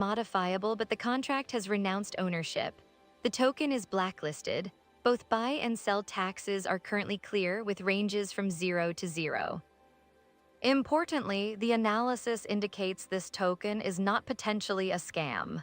modifiable, but the contract has renounced ownership. The token is blacklisted. Both buy and sell taxes are currently clear, with ranges from 0 to 0. Importantly, the analysis indicates this token is not potentially a scam.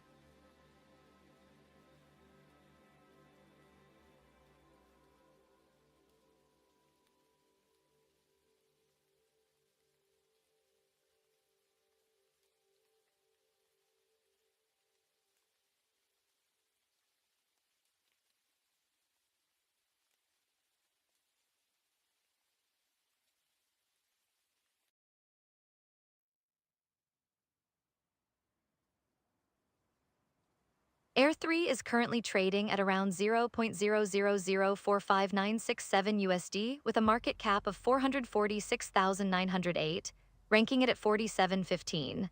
AIR3 is currently trading at around 0.0004597 USD with a market cap of 446,908, ranking it at 4715.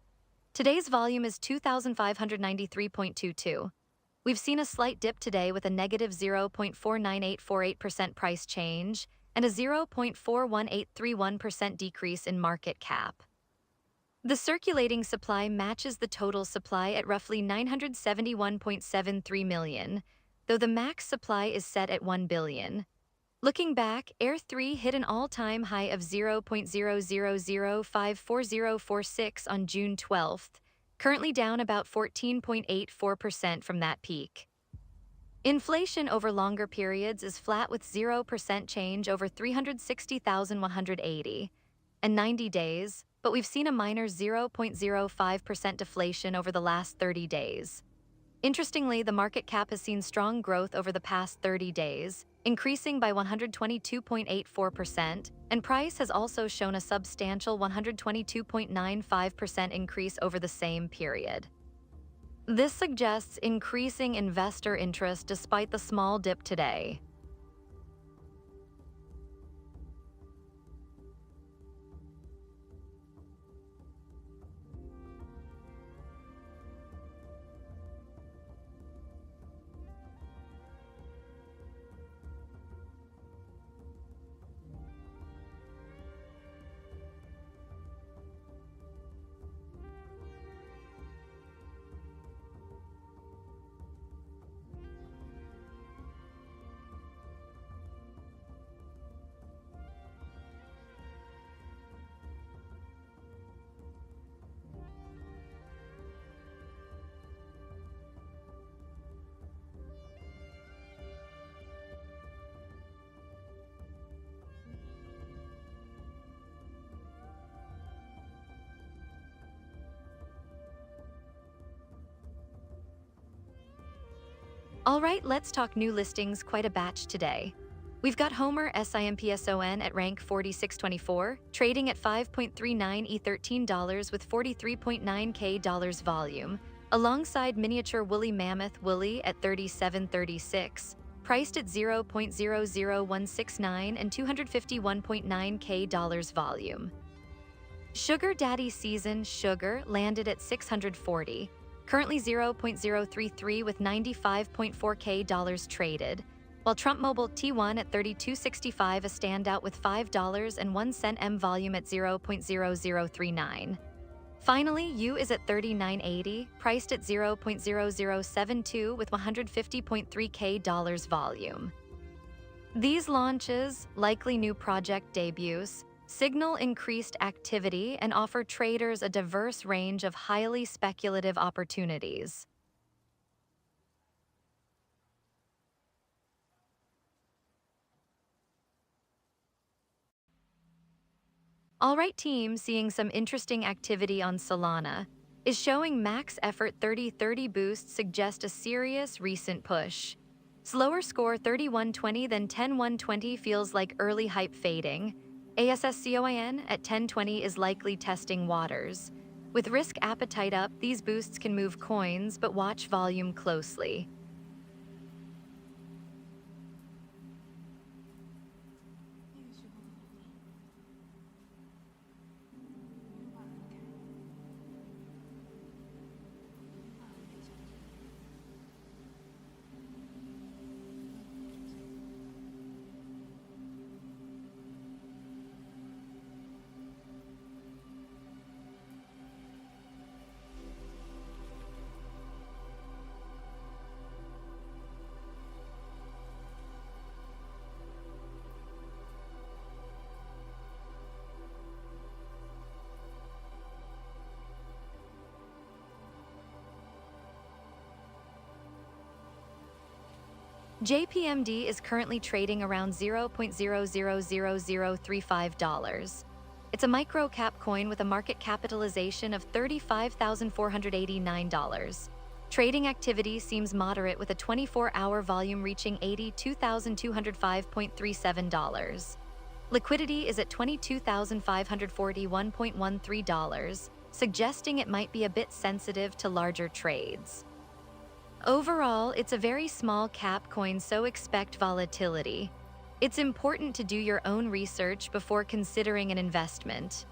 Today's volume is 2,593.22. We've seen a slight dip today with a negative 0.49848% price change and a 0.41831% decrease in market cap. The circulating supply matches the total supply at roughly 971.73 million, though the max supply is set at 1 billion. Looking back, AIR3 hit an all-time high of 0.000544046 on June 12th, currently down about 14.84% from that peak. Inflation over longer periods is flat with 0% change over 360,180 and 90 days, but we've seen a minor 0.05% deflation over the last 30 days. Interestingly, the market cap has seen strong growth over the past 30 days, increasing by 122.84%, and price has also shown a substantial 122.95% increase over the same period. This suggests increasing investor interest despite the small dip today. Alright, let's talk new listings, quite a batch today. We've got Homer SIMPSON at rank 4624, trading at 5.39 $13 with 43.9K volume, alongside miniature woolly mammoth Woolly at 3736, priced at 0.00169 and 251.9K volume. Sugar Daddy Season Sugar landed at 640, currently 0.033 with 95.4K traded, while Trump Mobile T1 at 3265 a standout with $5.01 M volume at 0.0039. Finally, U is at 3980, priced at 0.0072 with 150.3K volume. These launches, likely new project debuts, signal increased activity and offer traders a diverse range of highly speculative opportunities. Alright team, seeing some interesting activity on Solana, is showing max effort 30-30 boosts suggest a serious recent push. Slower score 3120 than 10-120 feels like early hype fading. ASSCOIN at 1020 is likely testing waters. With risk appetite up, these boosts can move coins, but watch volume closely. JPMD is currently trading around $0.000035. It's a micro-cap coin with a market capitalization of $35,489. Trading activity seems moderate with a 24-hour volume reaching $82,205.37. Liquidity is at $22,541.13, suggesting it might be a bit sensitive to larger trades. Overall, it's a very small cap coin, so expect volatility. It's important to do your own research before considering an investment.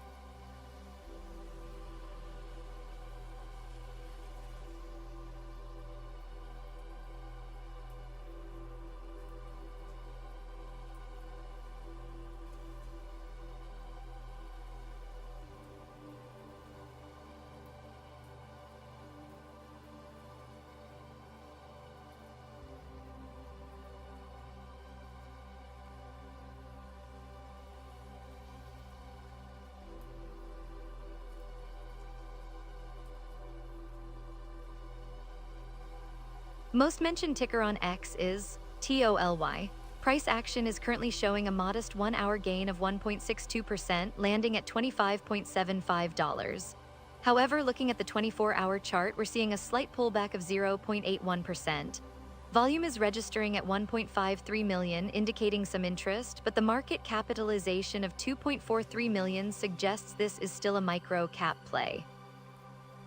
Most mentioned ticker on X is TOLY. Price action is currently showing a modest 1-hour gain of 1.62%, landing at $25.75. However, looking at the 24-hour chart, we're seeing a slight pullback of 0.81%. Volume is registering at 1.53 million, indicating some interest, but the market capitalization of 2.43 million suggests this is still a micro-cap play.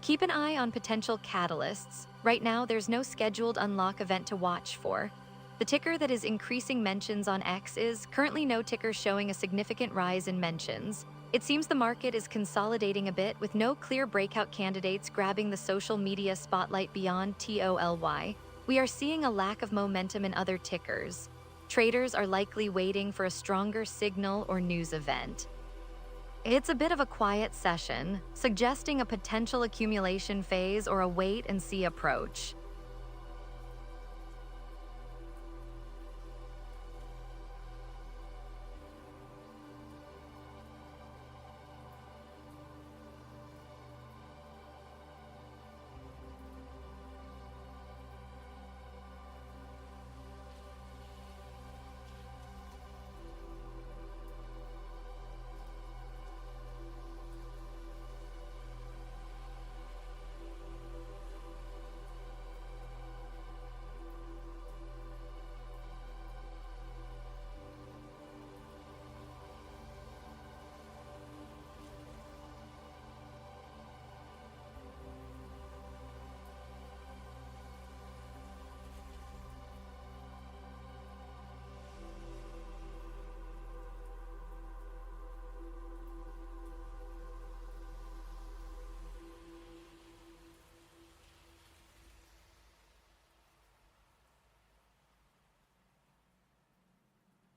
Keep an eye on potential catalysts. Right now, there's no scheduled unlock event to watch for. The ticker that is increasing mentions on X is currently no ticker showing a significant rise in mentions. It seems the market is consolidating a bit with no clear breakout candidates grabbing the social media spotlight beyond TOLY. We are seeing a lack of momentum in other tickers. Traders are likely waiting for a stronger signal or news event. It's a bit of a quiet session, suggesting a potential accumulation phase or a wait-and-see approach.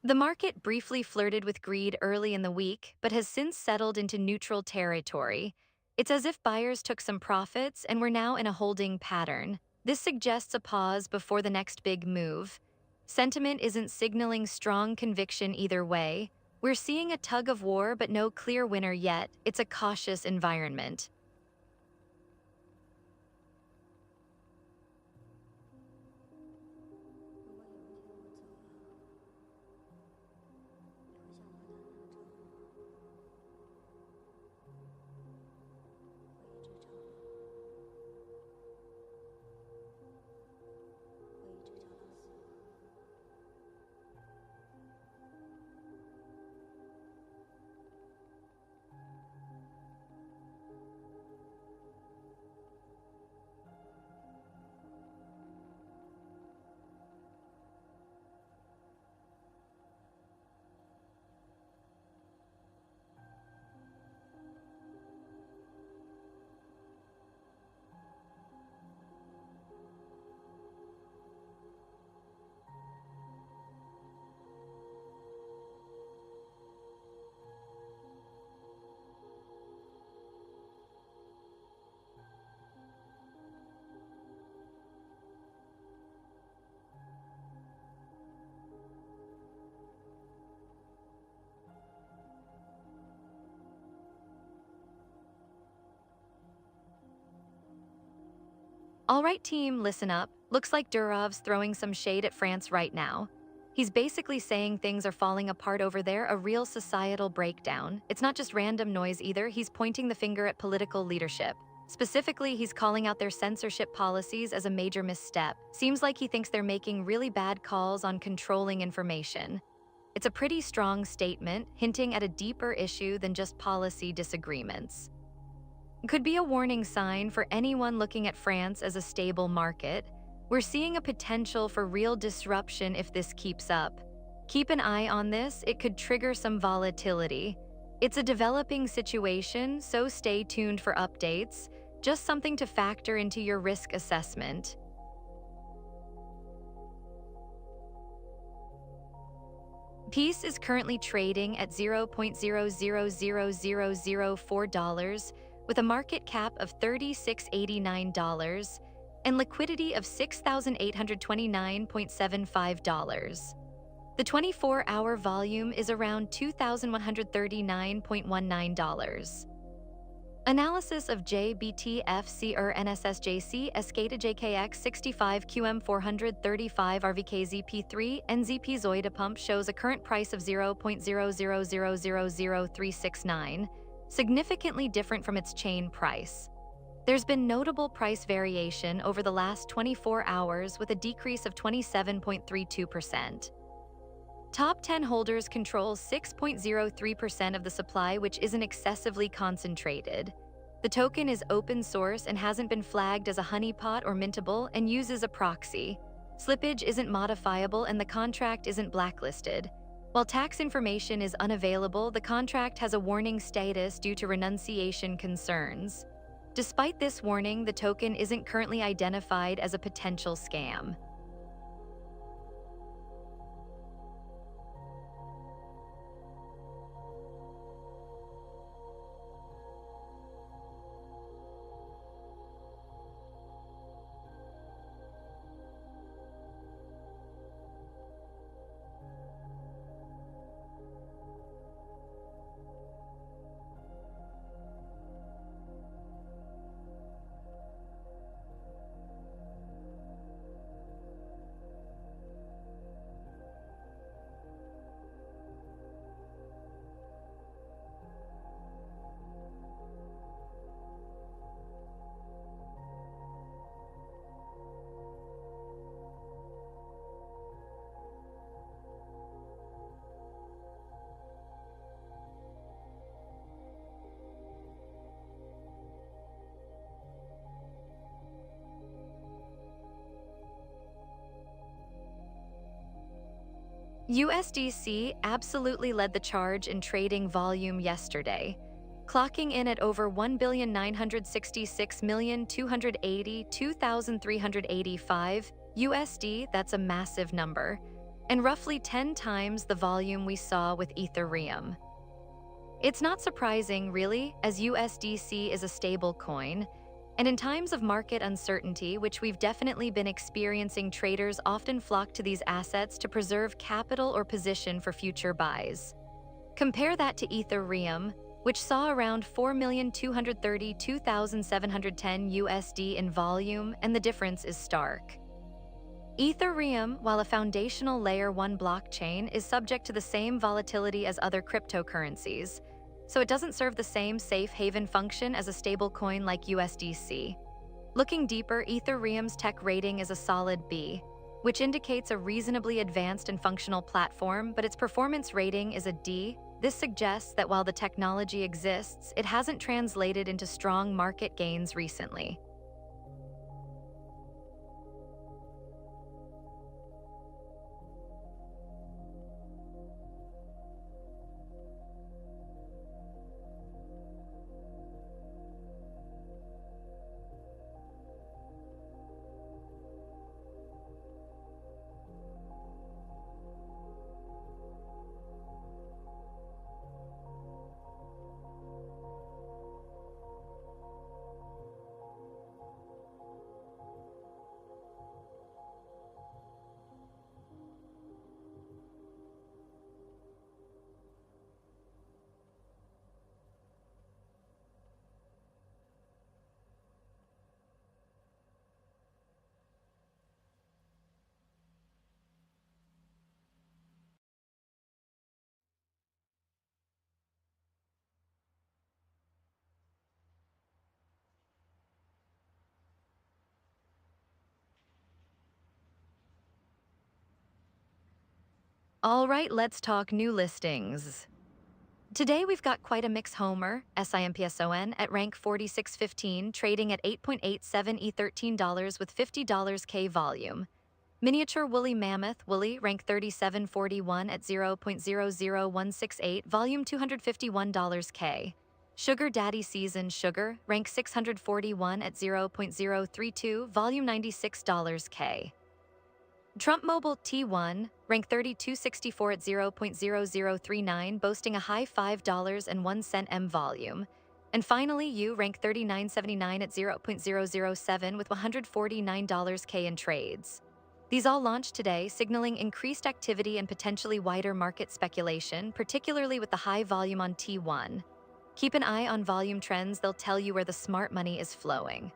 The market briefly flirted with greed early in the week, but has since settled into neutral territory. It's as if buyers took some profits and were now in a holding pattern. This suggests a pause before the next big move. Sentiment isn't signaling strong conviction either way. We're seeing a tug of war, but no clear winner yet. It's a cautious environment. All right, team, listen up. Looks like Durov's throwing some shade at France right now. He's basically saying things are falling apart over there, a real societal breakdown. It's not just random noise either, he's pointing the finger at political leadership. Specifically, he's calling out their censorship policies as a major misstep. Seems like he thinks they're making really bad calls on controlling information. It's a pretty strong statement, hinting at a deeper issue than just policy disagreements. Could be a warning sign for anyone looking at France as a stable market. We're seeing a potential for real disruption if this keeps up. Keep an eye on this, it could trigger some volatility. It's a developing situation, so stay tuned for updates. Just something to factor into your risk assessment. Peace is currently trading at $0.000004 with a market cap of $36.89 and liquidity of $6,829.75. The 24-hour volume is around $2,139.19. Analysis of JBTFC NSSJC SCATA JKX 65 QM 435 RVKZP3 NZP Zoida pump shows a current price of $0.00000369, significantly different from its chain price. There's been notable price variation over the last 24 hours with a decrease of 27.32%. Top 10 holders control 6.03% of the supply, which isn't excessively concentrated. The token is open source and hasn't been flagged as a honeypot or mintable and uses a proxy. Slippage isn't modifiable and the contract isn't blacklisted. While tax information is unavailable, the contract has a warning status due to renunciation concerns. Despite this warning, the token isn't currently identified as a potential scam. USDC absolutely led the charge in trading volume yesterday, clocking in at over 1,966,282,385 USD. That's a massive number, and roughly 10 times the volume we saw with Ethereum. It's not surprising, really, as USDC is a stable coin, and in times of market uncertainty, which we've definitely been experiencing, traders often flock to these assets to preserve capital or position for future buys. Compare that to Ethereum, which saw around 4,232,710 USD in volume, and the difference is stark. Ethereum, while a foundational Layer 1 blockchain, is subject to the same volatility as other cryptocurrencies, so it doesn't serve the same safe haven function as a stablecoin like USDC. Looking deeper, Ethereum's tech rating is a solid B, which indicates a reasonably advanced and functional platform, but its performance rating is a D. This suggests that while the technology exists, it hasn't translated into strong market gains recently. All right, let's talk new listings. Today we've got quite a mix. Homer, SIMPSON, at rank 4615, trading at 8.87 E13 with $50 K volume. Miniature Woolly Mammoth, Woolly, rank 3741 at 0.00168, volume $251 K. Sugar Daddy Season Sugar, rank 641 at 0.032, volume $96 K. Trump Mobile T1, rank 3264 at 0.0039, boasting a high $5.01 M volume. And finally, U, rank 3979 at 0.007 with $149 K in trades. These all launched today, signaling increased activity and potentially wider market speculation, particularly with the high volume on T1. Keep an eye on volume trends, they'll tell you where the smart money is flowing.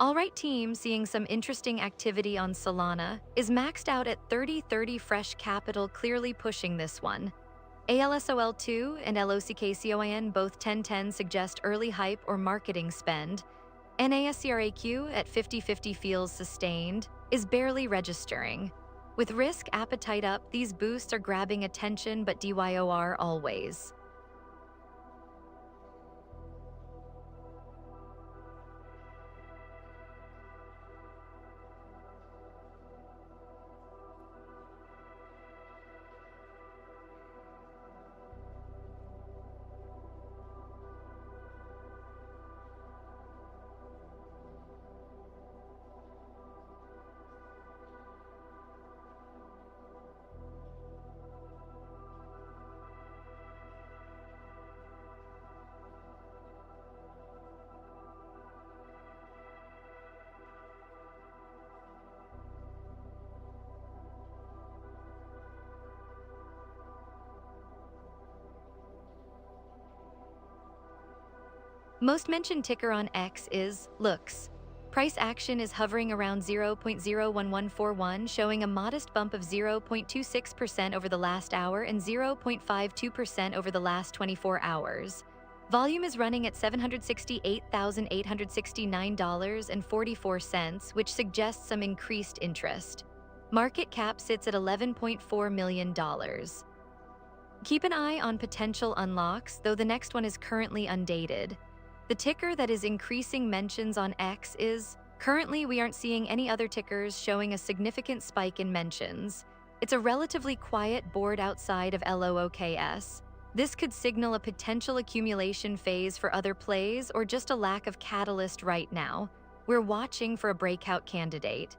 Alright team, seeing some interesting activity on Solana, is maxed out at 3030 fresh capital, clearly pushing this one. ALSOL2 and LOCKCOIN both 1010 suggest early hype or marketing spend. NASCRAQ at 5050 feels sustained, is barely registering. With risk appetite up, these boosts are grabbing attention, but DYOR always. Most mentioned ticker on X is LOOKS. Price action is hovering around 0.01141, showing a modest bump of 0.26% over the last hour and 0.52% over the last 24 hours. Volume is running at $768,869.44, which suggests some increased interest. Market cap sits at $11.4 million. Keep an eye on potential unlocks, though the next one is currently undated. The ticker that is increasing mentions on X is, currently we aren't seeing any other tickers showing a significant spike in mentions. It's a relatively quiet board outside of LOOKS. This could signal a potential accumulation phase for other plays or just a lack of catalyst right now. We're watching for a breakout candidate.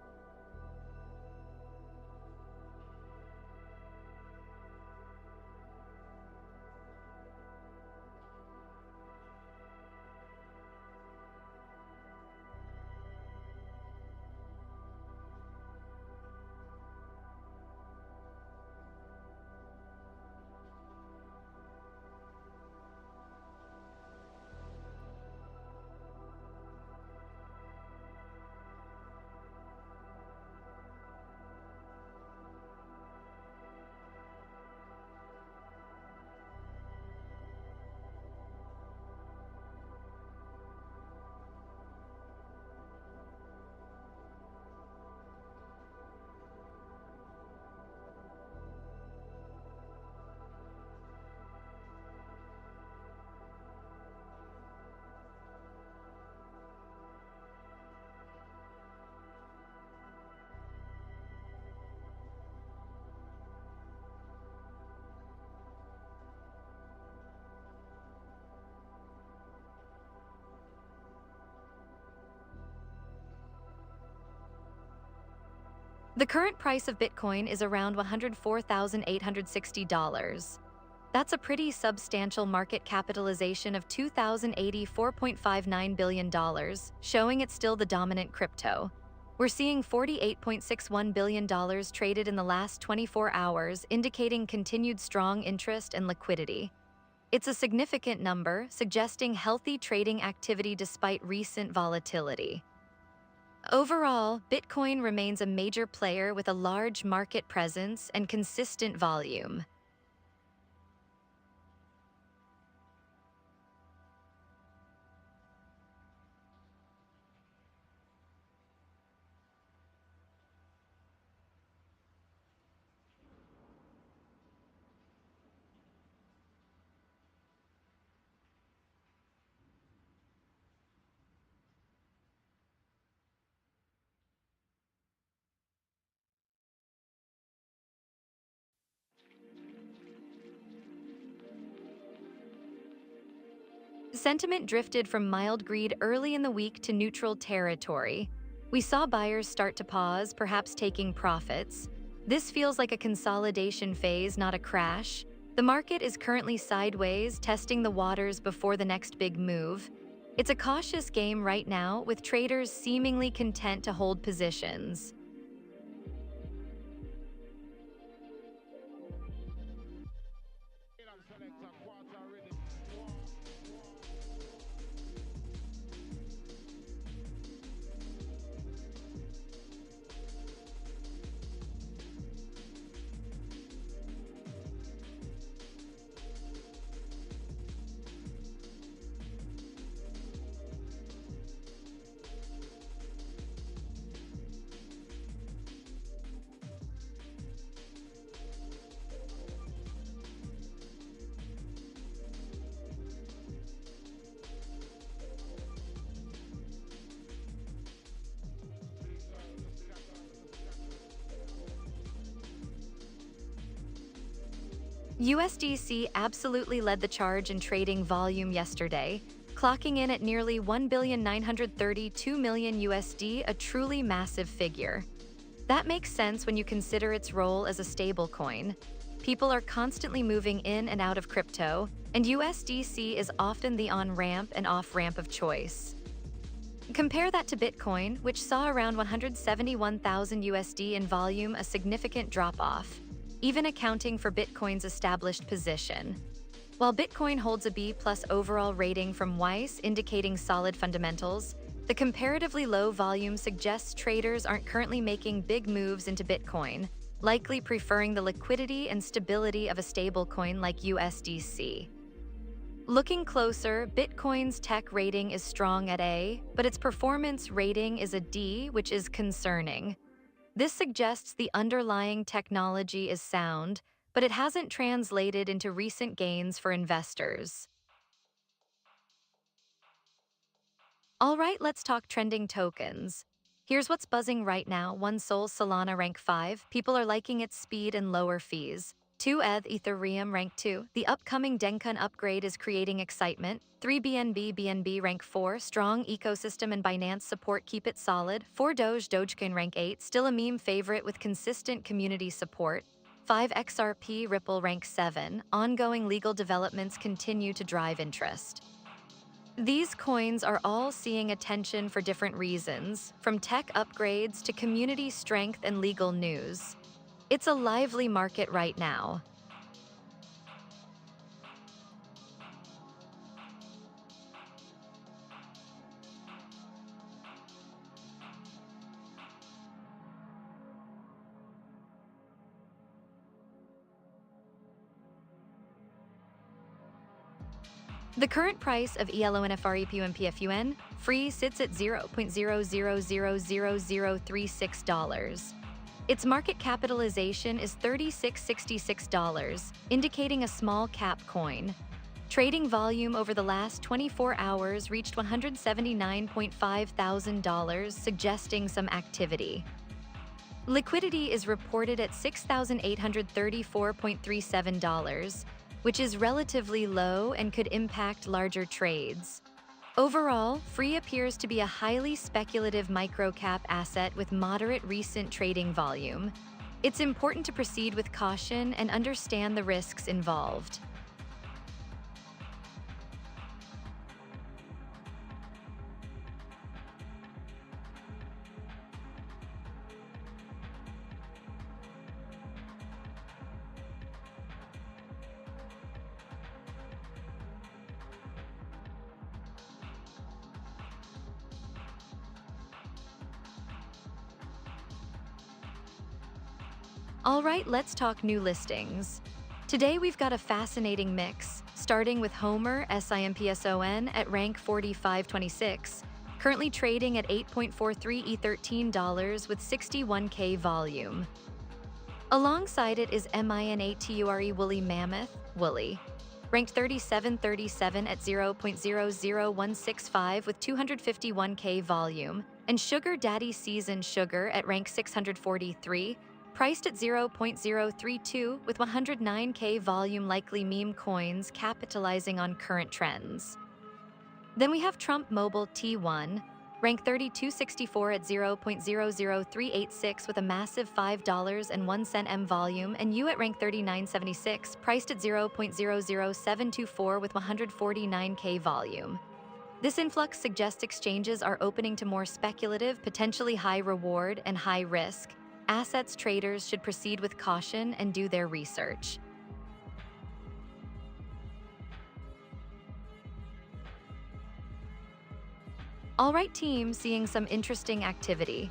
The current price of Bitcoin is around $104,860. That's a pretty substantial market capitalization of $2,084.59 billion, showing it's still the dominant crypto. We're seeing $48.61 billion traded in the last 24 hours, indicating continued strong interest and liquidity. It's a significant number, suggesting healthy trading activity despite recent volatility. Overall, Bitcoin remains a major player with a large market presence and consistent volume. Sentiment drifted from mild greed early in the week to neutral territory. We saw buyers start to pause, perhaps taking profits. This feels like a consolidation phase, not a crash. The market is currently sideways, testing the waters before the next big move. It's a cautious game right now, with traders seemingly content to hold positions. USDC absolutely led the charge in trading volume yesterday, clocking in at nearly $1,932,000,000 USD, a truly massive figure. That makes sense when you consider its role as a stablecoin. People are constantly moving in and out of crypto, and USDC is often the on-ramp and off-ramp of choice. Compare that to Bitcoin, which saw around 171,000 USD in volume, a significant drop-off, even accounting for Bitcoin's established position. While Bitcoin holds a B+ overall rating from Weiss, indicating solid fundamentals, the comparatively low volume suggests traders aren't currently making big moves into Bitcoin, likely preferring the liquidity and stability of a stablecoin like USDC. Looking closer, Bitcoin's tech rating is strong at A, but its performance rating is a D, which is concerning. This suggests the underlying technology is sound, but it hasn't translated into recent gains for investors. All right, let's talk trending tokens. Here's what's buzzing right now. 1 Sol Solana rank 5. People are liking its speed and lower fees. 2 Ethereum rank 2. The upcoming Dencun upgrade is creating excitement. 3 BNB rank 4. Strong ecosystem and Binance support keep it solid. 4 Dogecoin rank 8. Still a meme favorite with consistent community support. 5 XRP Ripple rank 7. Ongoing legal developments continue to drive interest. These coins are all seeing attention for different reasons, from tech upgrades to community strength and legal news. It's a lively market right now. The current price of ELONFREPUMPFUN free sits at $0.000036. Its market capitalization is $36.66, indicating a small cap coin. Trading volume over the last 24 hours reached $179.5 thousand, suggesting some activity. Liquidity is reported at $6,834.37, which is relatively low and could impact larger trades. Overall, Free appears to be a highly speculative microcap asset with moderate recent trading volume. It's important to proceed with caution and understand the risks involved. All right, let's talk new listings. Today we've got a fascinating mix, starting with Homer SIMPSON at rank 4526, currently trading at 8.43 E13 with 61K volume. Alongside it is MINATURE Woolly Mammoth, Woolly, ranked 3737 at 0.00165 with 251K volume, and Sugar Daddy Season Sugar at rank 643, priced at 0.032 with 109K volume, likely meme coins capitalizing on current trends. Then we have Trump Mobile T1, rank 3264 at 0.00386 with a massive $5.01 M volume, and U at rank 3976, priced at 0.00724 with 149K volume. This influx suggests exchanges are opening to more speculative, potentially high reward and high risk assets. Traders should proceed with caution and do their research. All right, team, seeing some interesting activity.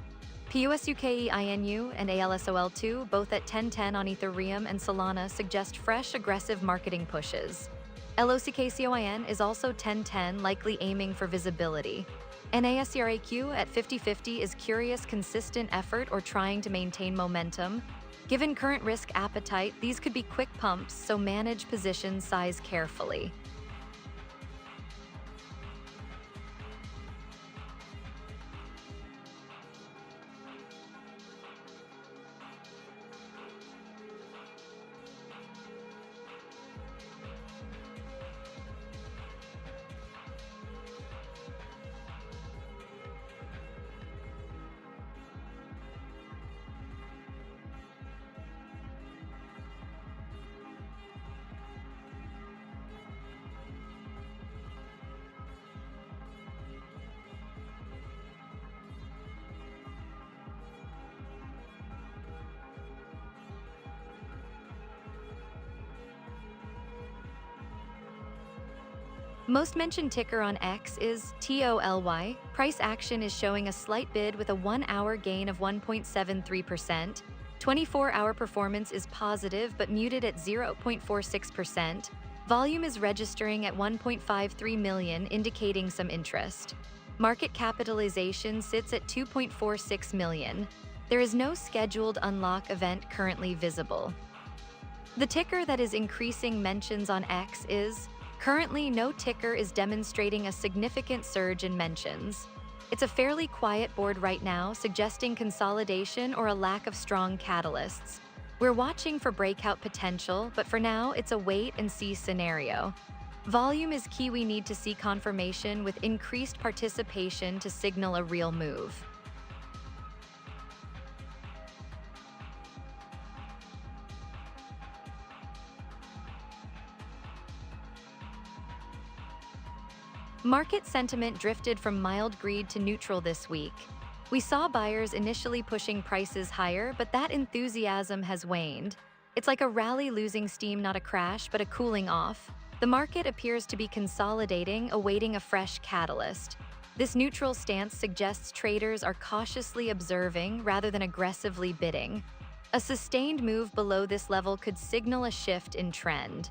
PUSUKE INU and ALSOL2, both at 1010 on Ethereum and Solana, suggest fresh, aggressive marketing pushes. LOCKCOIN is also 1010, likely aiming for visibility. NASCRAQ at 5050 is curious, consistent effort or trying to maintain momentum. Given current risk appetite, these could be quick pumps, so manage position size carefully. Most mentioned ticker on X is TOLY. Price action is showing a slight bid with a 1-hour gain of 1.73%. 24-hour performance is positive but muted at 0.46%. Volume is registering at 1.53 million, indicating some interest. Market capitalization sits at 2.46 million. There is no scheduled unlock event currently visible. The ticker that is increasing mentions on X is currently, no ticker is demonstrating a significant surge in mentions. It's a fairly quiet board right now, suggesting consolidation or a lack of strong catalysts. We're watching for breakout potential, but for now, it's a wait-and-see scenario. Volume is key. We need to see confirmation with increased participation to signal a real move. Market sentiment drifted from mild greed to neutral this week. We saw buyers initially pushing prices higher, but that enthusiasm has waned. It's like a rally losing steam, not a crash, but a cooling off. The market appears to be consolidating, awaiting a fresh catalyst. This neutral stance suggests traders are cautiously observing rather than aggressively bidding. A sustained move below this level could signal a shift in trend.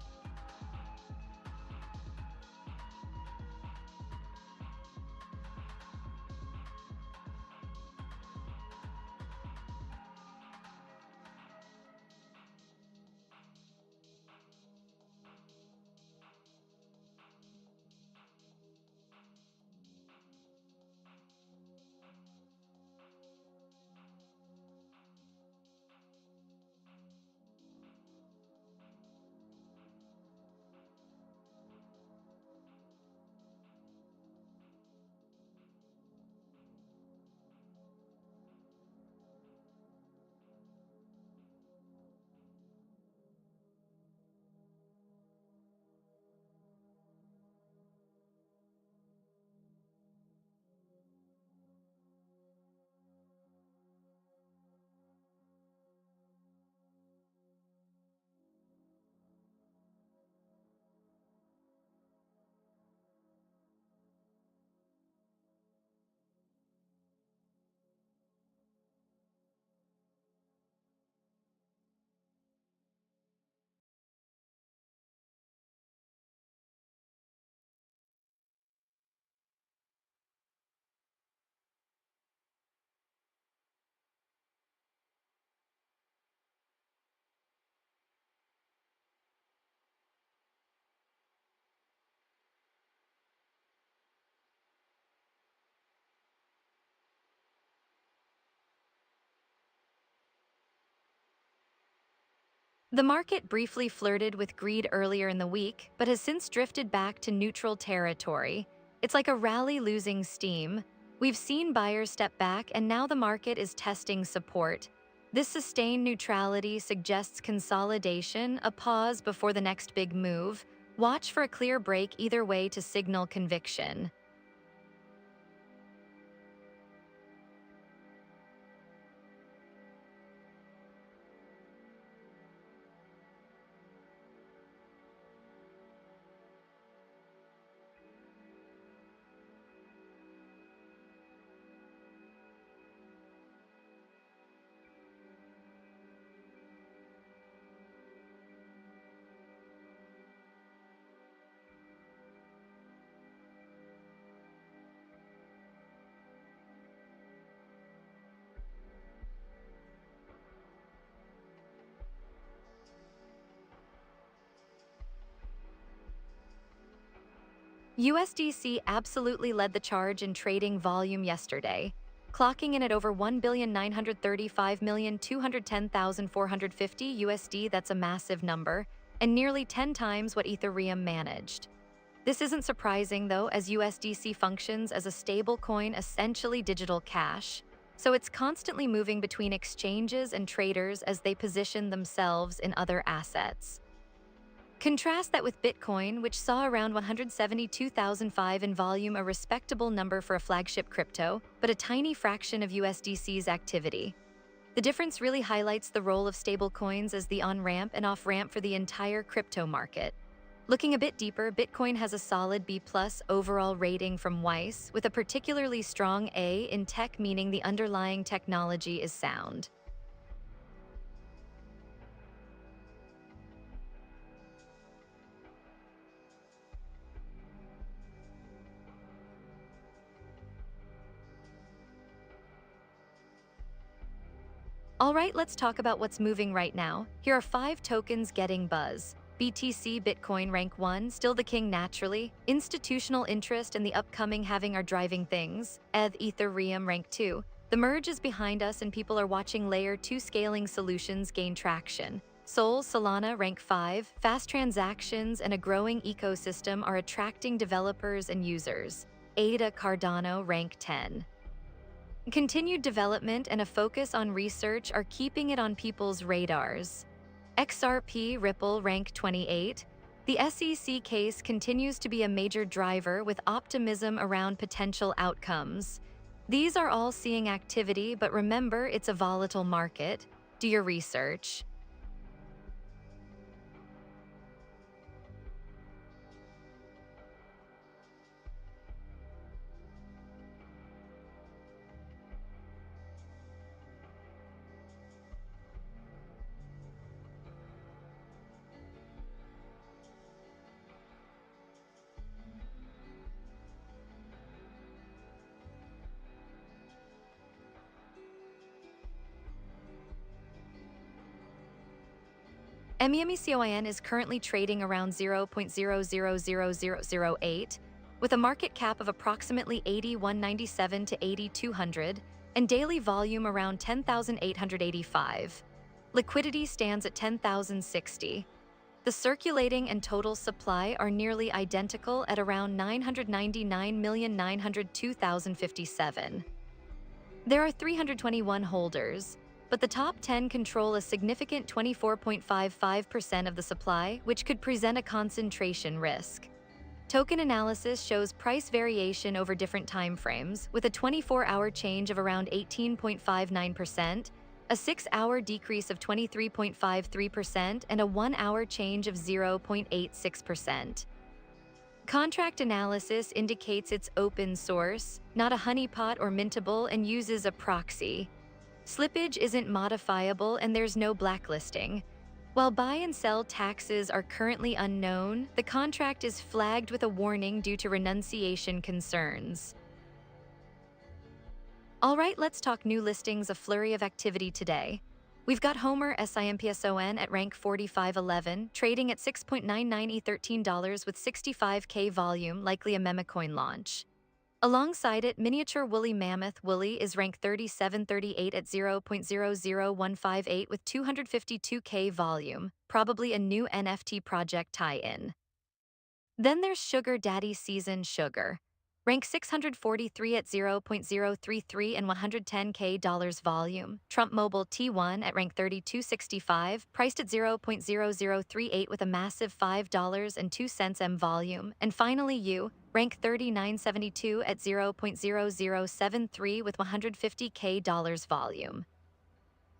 The market briefly flirted with greed earlier in the week, but has since drifted back to neutral territory. It's like a rally losing steam. We've seen buyers step back, and now the market is testing support. This sustained neutrality suggests consolidation, a pause before the next big move. Watch for a clear break either way to signal conviction. USDC absolutely led the charge in trading volume yesterday, clocking in at over 1,935,210,450 USD. That's a massive number, and nearly 10 times what Ethereum managed. This isn't surprising, though, as USDC functions as a stablecoin, essentially digital cash, so it's constantly moving between exchanges and traders as they position themselves in other assets. Contrast that with Bitcoin, which saw around 172,005 in volume, a respectable number for a flagship crypto, but a tiny fraction of USDC's activity. The difference really highlights the role of stablecoins as the on-ramp and off-ramp for the entire crypto market. Looking a bit deeper, Bitcoin has a solid B+ overall rating from Weiss, with a particularly strong A in tech, meaning the underlying technology is sound. All right, let's talk about what's moving right now. Here are 5 tokens getting buzz. BTC Bitcoin rank 1, still the king naturally. Institutional interest and the upcoming halving are driving things. Ethereum rank 2. The merge is behind us and people are watching layer 2 scaling solutions gain traction. Solana rank 5. Fast transactions and a growing ecosystem are attracting developers and users. Cardano rank 10. Continued development and a focus on research are keeping it on people's radars. XRP Ripple rank 28. The SEC case continues to be a major driver with optimism around potential outcomes. These are all seeing activity, but remember, it's a volatile market. Do your research. MEMECOIN is currently trading around 0.000008, with a market cap of approximately 8197 to 8200 and daily volume around 10,885. Liquidity stands at 10,060. The circulating and total supply are nearly identical at around 999,902,057. There are 321 holders, but the top 10 control a significant 24.55% of the supply, which could present a concentration risk. Token analysis shows price variation over different timeframes, with a 24-hour change of around 18.59%, a 6-hour decrease of 23.53%, and a 1-hour change of 0.86%. Contract analysis indicates it's open source, not a honeypot or mintable, and uses a proxy. Slippage isn't modifiable and there's no blacklisting. While buy and sell taxes are currently unknown, the contract is flagged with a warning due to renunciation concerns. All right, let's talk new listings, a flurry of activity today. We've got Homer SIMPSON at rank 4511, trading at $6.99 $13 with 65K volume, likely a memecoin launch. Alongside it, miniature woolly mammoth woolly is ranked 3738 at 0.00158 with 252K volume, probably a new NFT project tie-in. Then there's Sugar Daddy Season Sugar, rank 643 at 0.033 and 110K dollars volume. Trump Mobile T1 at rank 3265, priced at 0.0038 with a massive $5.02 M volume. And finally rank 3972 at 0.0073 with 150K dollars volume.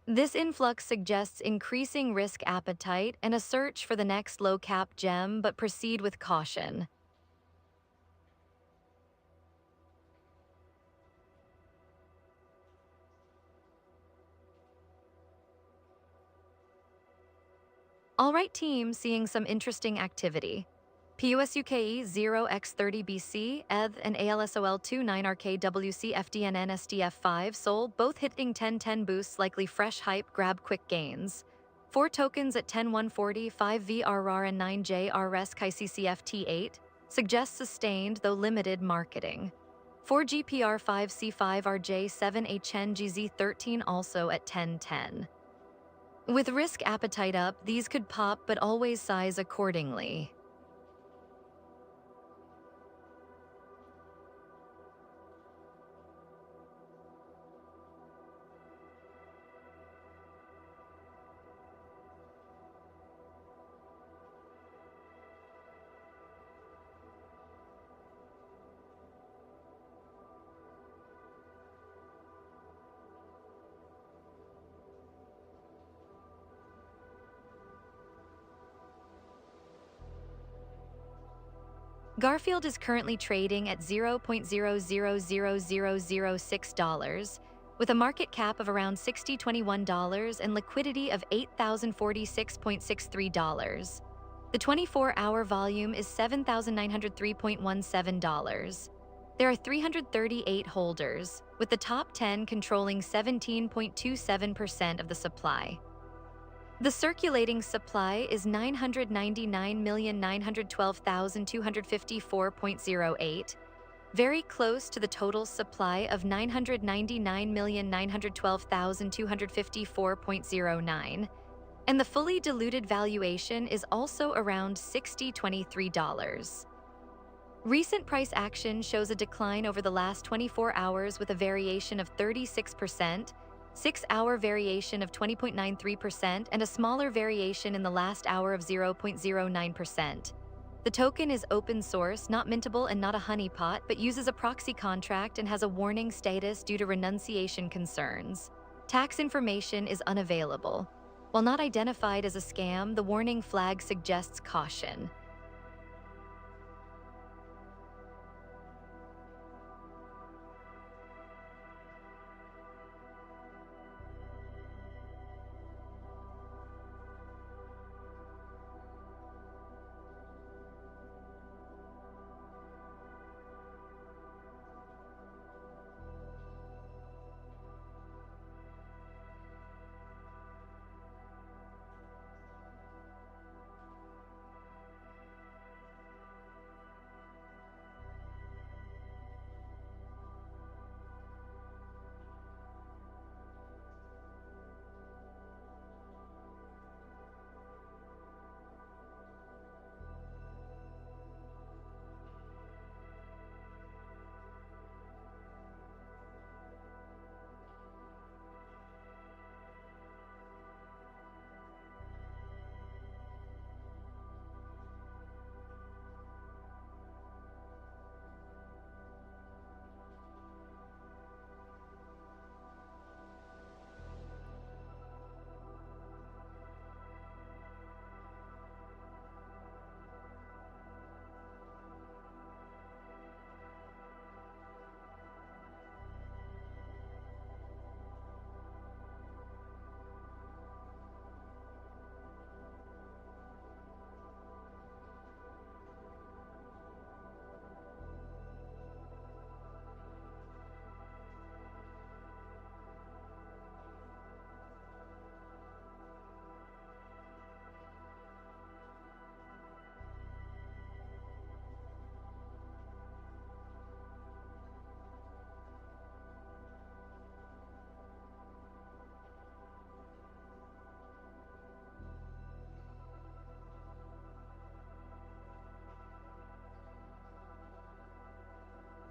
This influx suggests increasing risk appetite and a search for the next low-cap gem, but proceed with caution. Alright team, seeing some interesting activity. PUSUKE 0x30BC, ETH, and ALSOL29RKWC FDNN SDF5 sold, both hitting 10-10 boosts, likely fresh hype, grab quick gains. 4 tokens at 10-140, 5 VRR and 9J RS KCCFT8 suggests sustained though limited marketing. 4 GPR5 C5 RJ7 HNGZ13 also at 10-10. With risk appetite up, these could pop, but always size accordingly. Garfield is currently trading at $0.000006, with a market cap of around $60.21 and liquidity of $8,046.63. The 24-hour volume is $7,903.17. There are 338 holders, with the top 10 controlling 17.27% of the supply. The circulating supply is 999,912,254.08, very close to the total supply of 999,912,254.09, and the fully diluted valuation is also around $60.23. Recent price action shows a decline over the last 24 hours with a variation of 36%, 6-hour variation of 20.93%, and a smaller variation in the last hour of 0.09%. The token is open source, not mintable and not a honeypot, but uses a proxy contract and has a warning status due to renunciation concerns. Tax information is unavailable. While not identified as a scam, the warning flag suggests caution.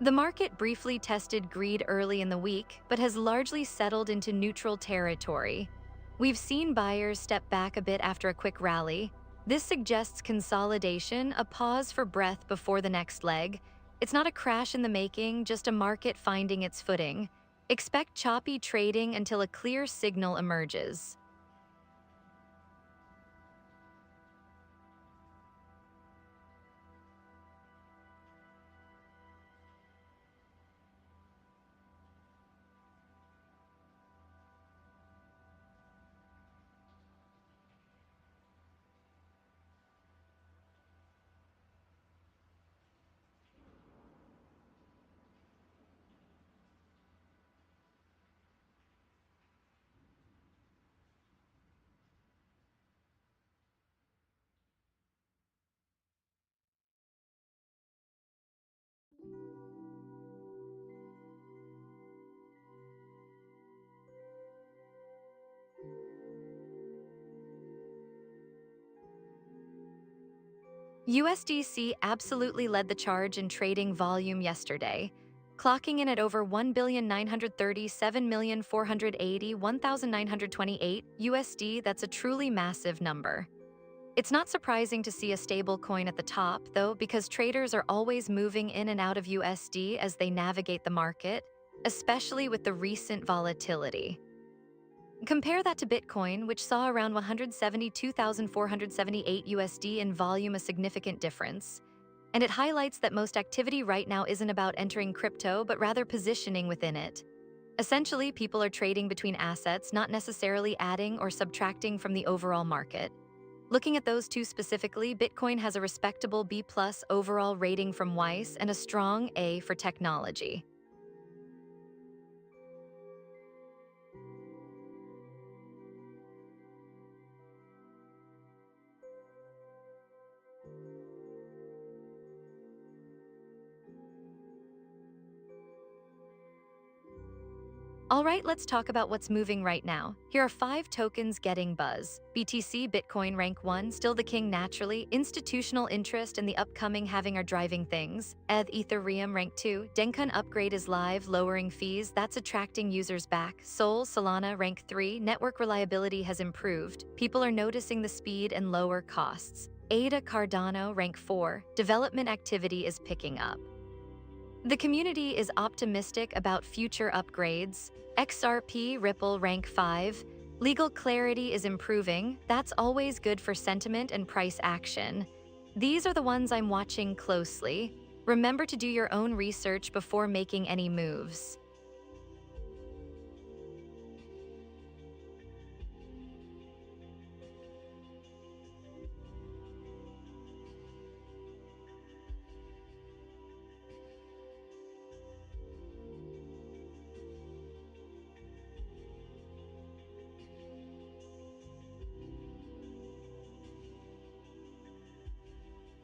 The market briefly tested greed early in the week, but has largely settled into neutral territory. We've seen buyers step back a bit after a quick rally. This suggests consolidation, a pause for breath before the next leg. It's not a crash in the making, just a market finding its footing. Expect choppy trading until a clear signal emerges. USDC absolutely led the charge in trading volume yesterday, clocking in at over 1,937,480,1,928 USD. That's a truly massive number. It's not surprising to see a stable coin at the top, though, because traders are always moving in and out of USD as they navigate the market, especially with the recent volatility. Compare that to Bitcoin, which saw around 172,478 USD in volume, a significant difference. And it highlights that most activity right now isn't about entering crypto, but rather positioning within it. Essentially, people are trading between assets, not necessarily adding or subtracting from the overall market. Looking at those two specifically, Bitcoin has a respectable B+ overall rating from Weiss and a strong A for technology. All right, let's talk about what's moving right now. Here are 5 tokens getting buzz. BTC, Bitcoin rank 1, still the king naturally. Institutional interest and the upcoming halving are driving things. Ethereum rank 2, Dencun upgrade is live, lowering fees, that's attracting users back. Sol, Solana rank 3, network reliability has improved. People are noticing the speed and lower costs. ADA, Cardano rank 4, development activity is picking up. The community is optimistic about future upgrades. XRP, Ripple rank 5. Legal clarity is improving. That's always good for sentiment and price action. These are the ones I'm watching closely. Remember to do your own research before making any moves.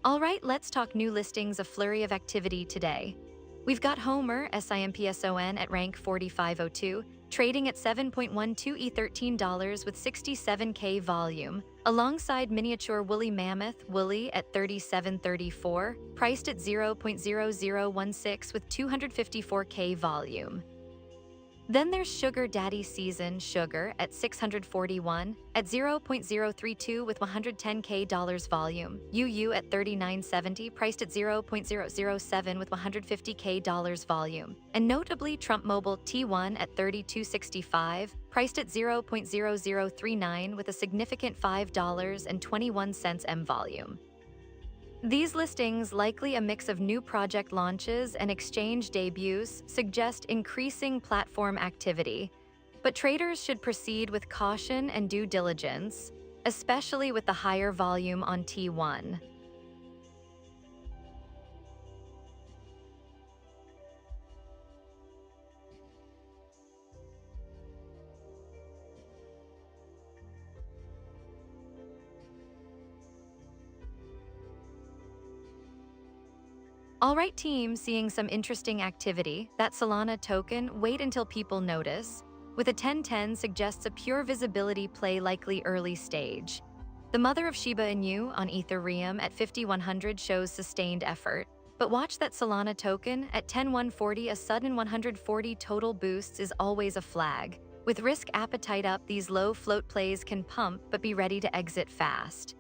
All right, let's talk new listings, a flurry of activity today. We've got Homer, SIMPSON at rank 4502, trading at 7.12 ETH $13 with 67K volume, alongside miniature woolly mammoth, Woolly at 3734, priced at 0.0016 with 254K volume. Then there's Sugar Daddy Season Sugar at 641 at 0.032 with 110K volume. UU at 3970, priced at 0.007 with 150K volume. And notably Trump Mobile T1 at 3265, priced at 0.0039 with a significant $5.21 M volume. These listings, likely a mix of new project launches and exchange debuts, suggest increasing platform activity, but traders should proceed with caution and due diligence, especially with the higher volume on T1. All right, team, seeing some interesting activity. That Solana token, wait until people notice. With a 1010 suggests a pure visibility play, likely early stage. The mother of Shiba Inu on Ethereum at 5100 shows sustained effort. But watch that Solana token at 10,140, a sudden 140 total boosts is always a flag. With risk appetite up, these low float plays can pump, but be ready to exit fast.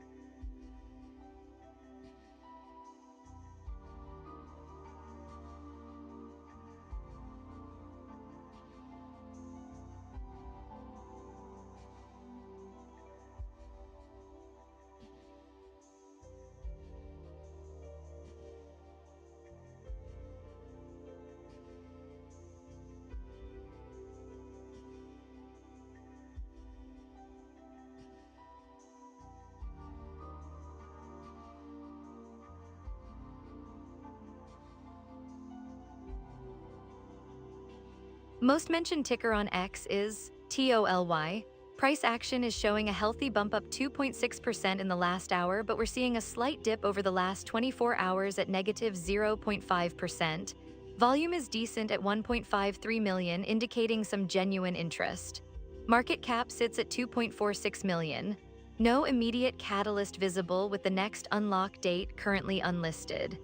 Most mentioned ticker on X is TOLY. Price action is showing a healthy bump up 2.6% in the last hour, but we're seeing a slight dip over the last 24 hours at negative 0.5%. Volume is decent at 1.53 million, indicating some genuine interest. Market cap sits at 2.46 million. No immediate catalyst visible, with the next unlock date currently unlisted.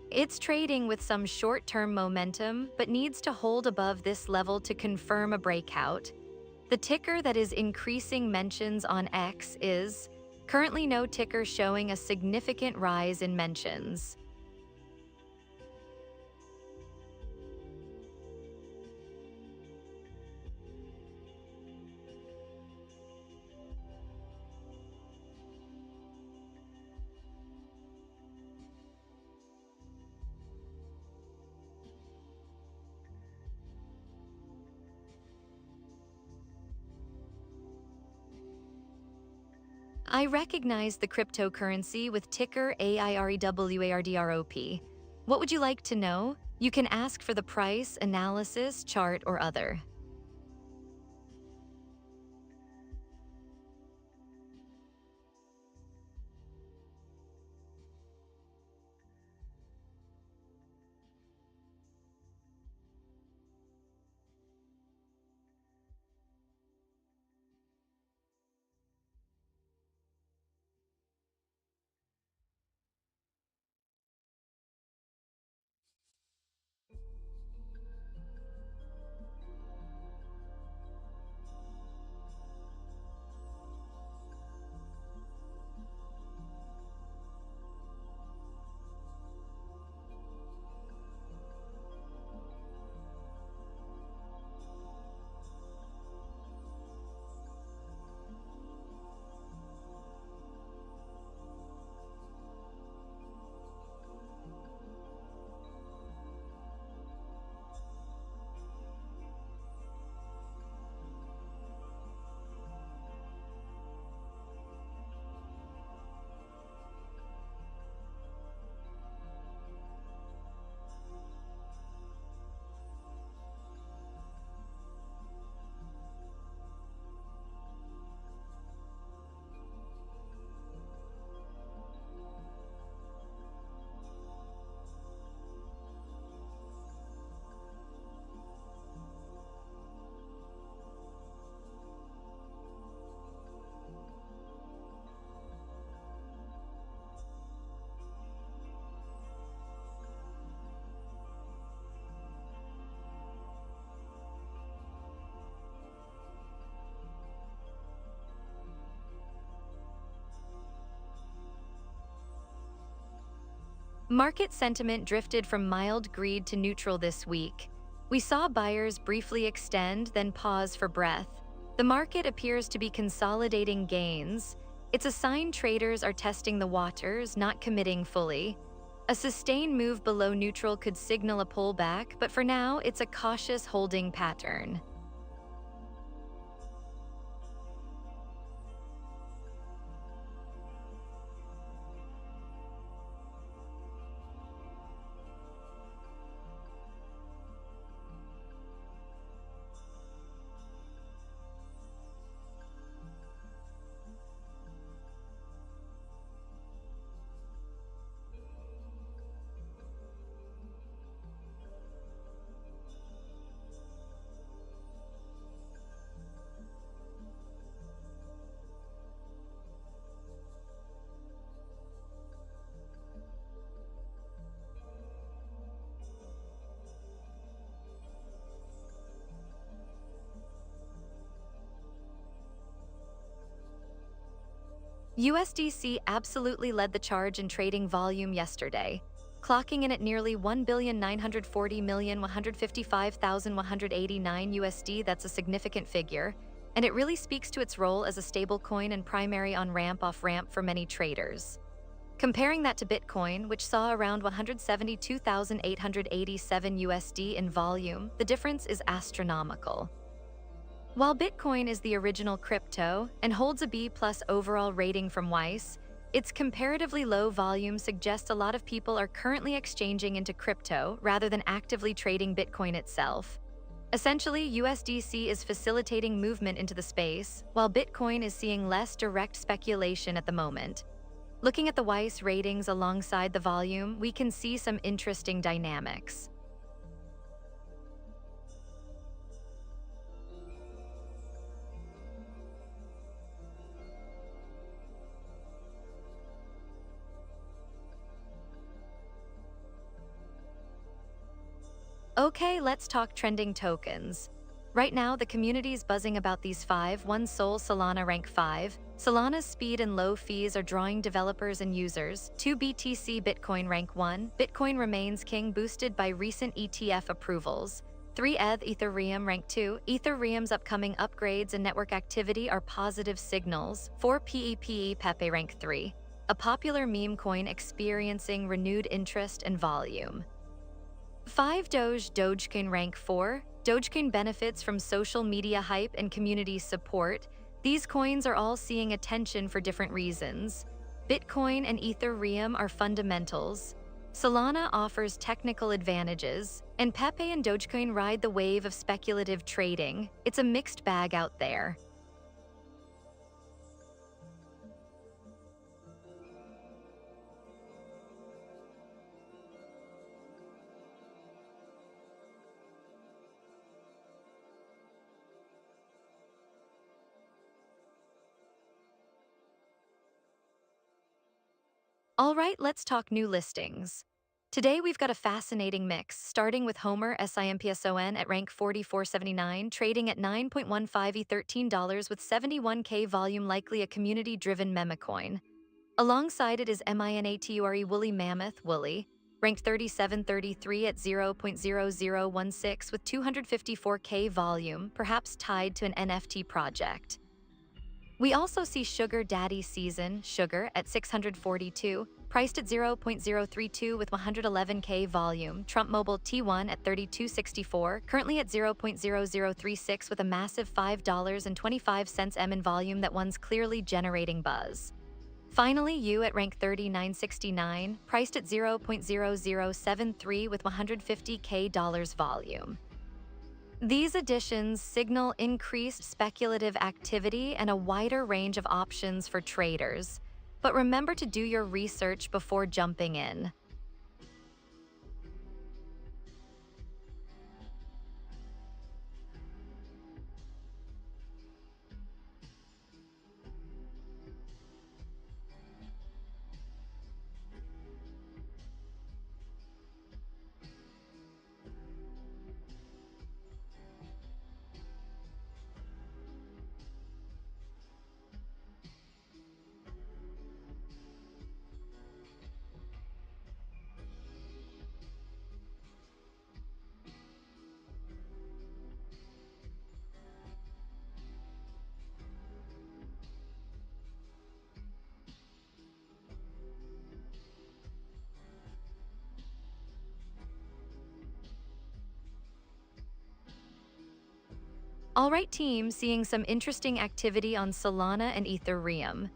It's trading with some short-term momentum, but needs to hold above this level to confirm a breakout. The ticker that is increasing mentions on X is currently no ticker showing a significant rise in mentions. I recognize the cryptocurrency with ticker AIRewardrop. What would you like to know? You can ask for the price, analysis, chart, or other. Market sentiment drifted from mild greed to neutral this week. We saw buyers briefly extend, then pause for breath. The market appears to be consolidating gains. It's a sign traders are testing the waters, not committing fully. A sustained move below neutral could signal a pullback, but for now, it's a cautious holding pattern. USDC absolutely led the charge in trading volume yesterday, clocking in at nearly 1,940,155,189 USD. That's a significant figure, and it really speaks to its role as a stablecoin and primary on-ramp off-ramp for many traders. Comparing that to Bitcoin, which saw around 172,887 USD in volume, the difference is astronomical. While Bitcoin is the original crypto and holds a B+ overall rating from WISE, its comparatively low volume suggests a lot of people are currently exchanging into crypto rather than actively trading Bitcoin itself. Essentially, USDC is facilitating movement into the space, while Bitcoin is seeing less direct speculation at the moment. Looking at the WISE ratings alongside the volume, we can see some interesting dynamics. Okay, let's talk trending tokens. Right now, the community's buzzing about these five. One Sol Solana rank 5. Solana's speed and low fees are drawing developers and users. 2 BTC Bitcoin rank 1. Bitcoin remains king boosted by recent ETF approvals. 3 Ethereum rank 2. Ethereum's upcoming upgrades and network activity are positive signals. 4 Pepe rank 3. A popular meme coin experiencing renewed interest and volume. 5 Dogecoin rank 4. Dogecoin benefits from social media hype and community support. These coins are all seeing attention for different reasons. Bitcoin and Ethereum are fundamentals. Solana offers technical advantages, and Pepe and Dogecoin ride the wave of speculative trading. It's a mixed bag out there. All right, let's talk new listings. Today we've got a fascinating mix, starting with Homer SIMPSON at rank 4479, trading at 9.15 $13 with 71K volume, likely a community-driven meme coin. Alongside it is MINATURE Woolly Mammoth Woolly, ranked 3733 at 0.0016 with 254K volume, perhaps tied to an NFT project. We also see Sugar Daddy Season, Sugar, at 642, priced at 0.032 with 111K volume, Trump Mobile T1 at 3264, currently at 0.0036 with a massive $5.25 M in volume. That one's clearly generating buzz. Finally, U at rank 3969, priced at 0.0073 with 150K volume. These additions signal increased speculative activity and a wider range of options for traders. But remember to do your research before jumping in. All right, team, seeing some interesting activity on Solana and Ethereum.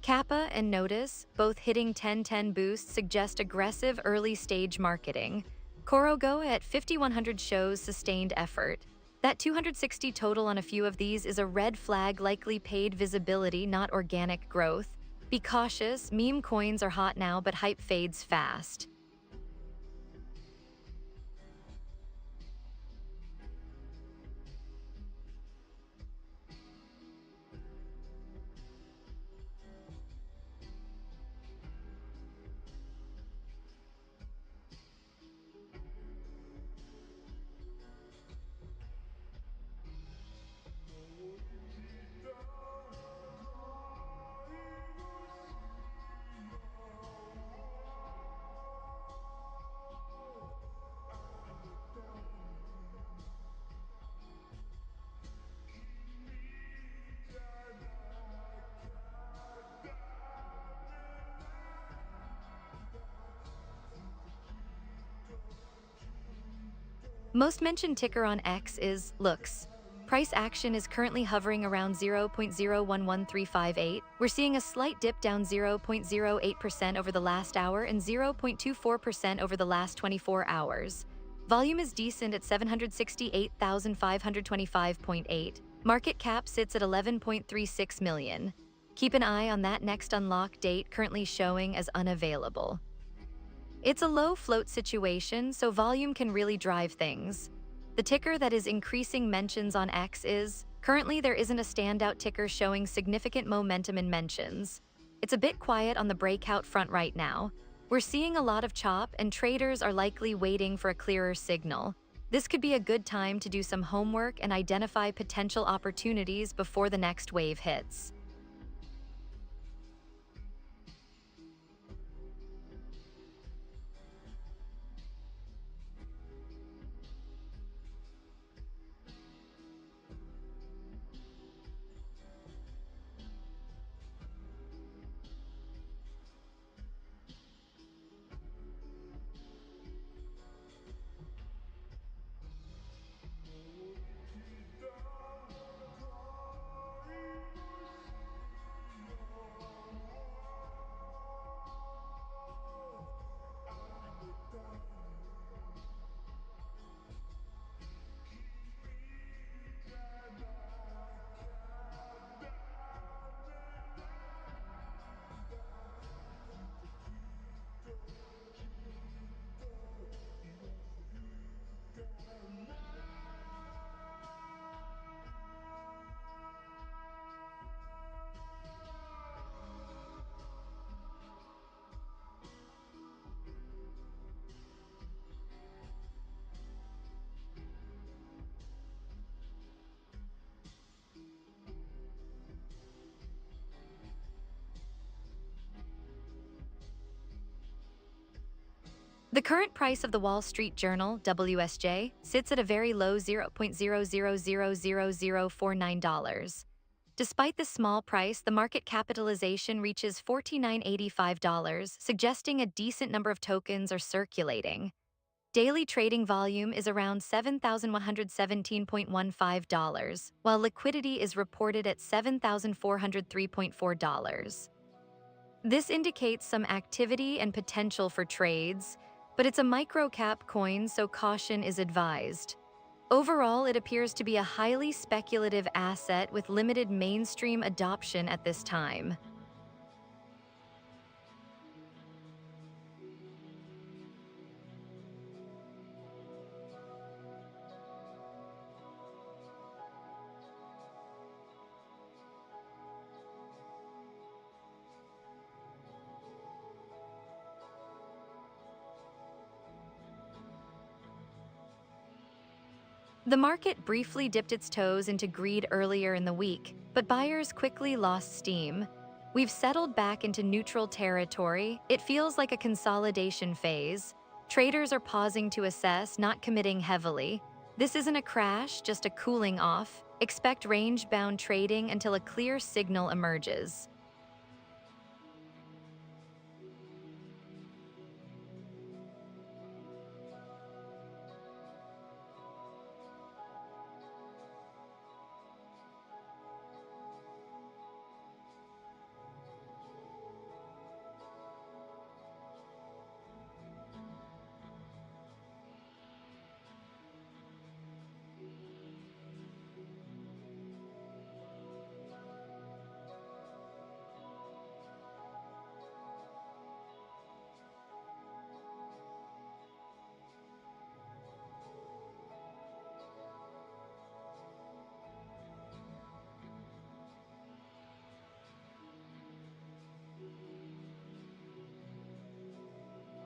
Kappa and Notice, both hitting 10-10 boosts, suggest aggressive early-stage marketing. Korogo at 5100 shows sustained effort. That 260 total on a few of these is a red flag, likely paid visibility, not organic growth. Be cautious, meme coins are hot now, but hype fades fast. Most mentioned ticker on X is Looks. Price action is currently hovering around 0.011358. We're seeing a slight dip down 0.08% over the last hour and 0.24% over the last 24 hours. Volume is decent at 768,525.8. Market cap sits at 11.36 million. Keep an eye on that next unlock date, currently showing as unavailable. It's a low float situation, so volume can really drive things. The ticker that is increasing mentions on X is, currently there isn't a standout ticker showing significant momentum in mentions. It's a bit quiet on the breakout front right now. We're seeing a lot of chop, and traders are likely waiting for a clearer signal. This could be a good time to do some homework and identify potential opportunities before the next wave hits. The current price of the Wall Street Journal, WSJ, sits at a very low $0.00000049. Despite this small price, the market capitalization reaches $49.85, suggesting a decent number of tokens are circulating. Daily trading volume is around $7,117.15, while liquidity is reported at $7,403.4. This indicates some activity and potential for trades, but it's a micro-cap coin, so caution is advised. Overall, it appears to be a highly speculative asset with limited mainstream adoption at this time. The market briefly dipped its toes into greed earlier in the week, but buyers quickly lost steam. We've settled back into neutral territory. It feels like a consolidation phase. Traders are pausing to assess, not committing heavily. This isn't a crash, just a cooling off. Expect range-bound trading until a clear signal emerges.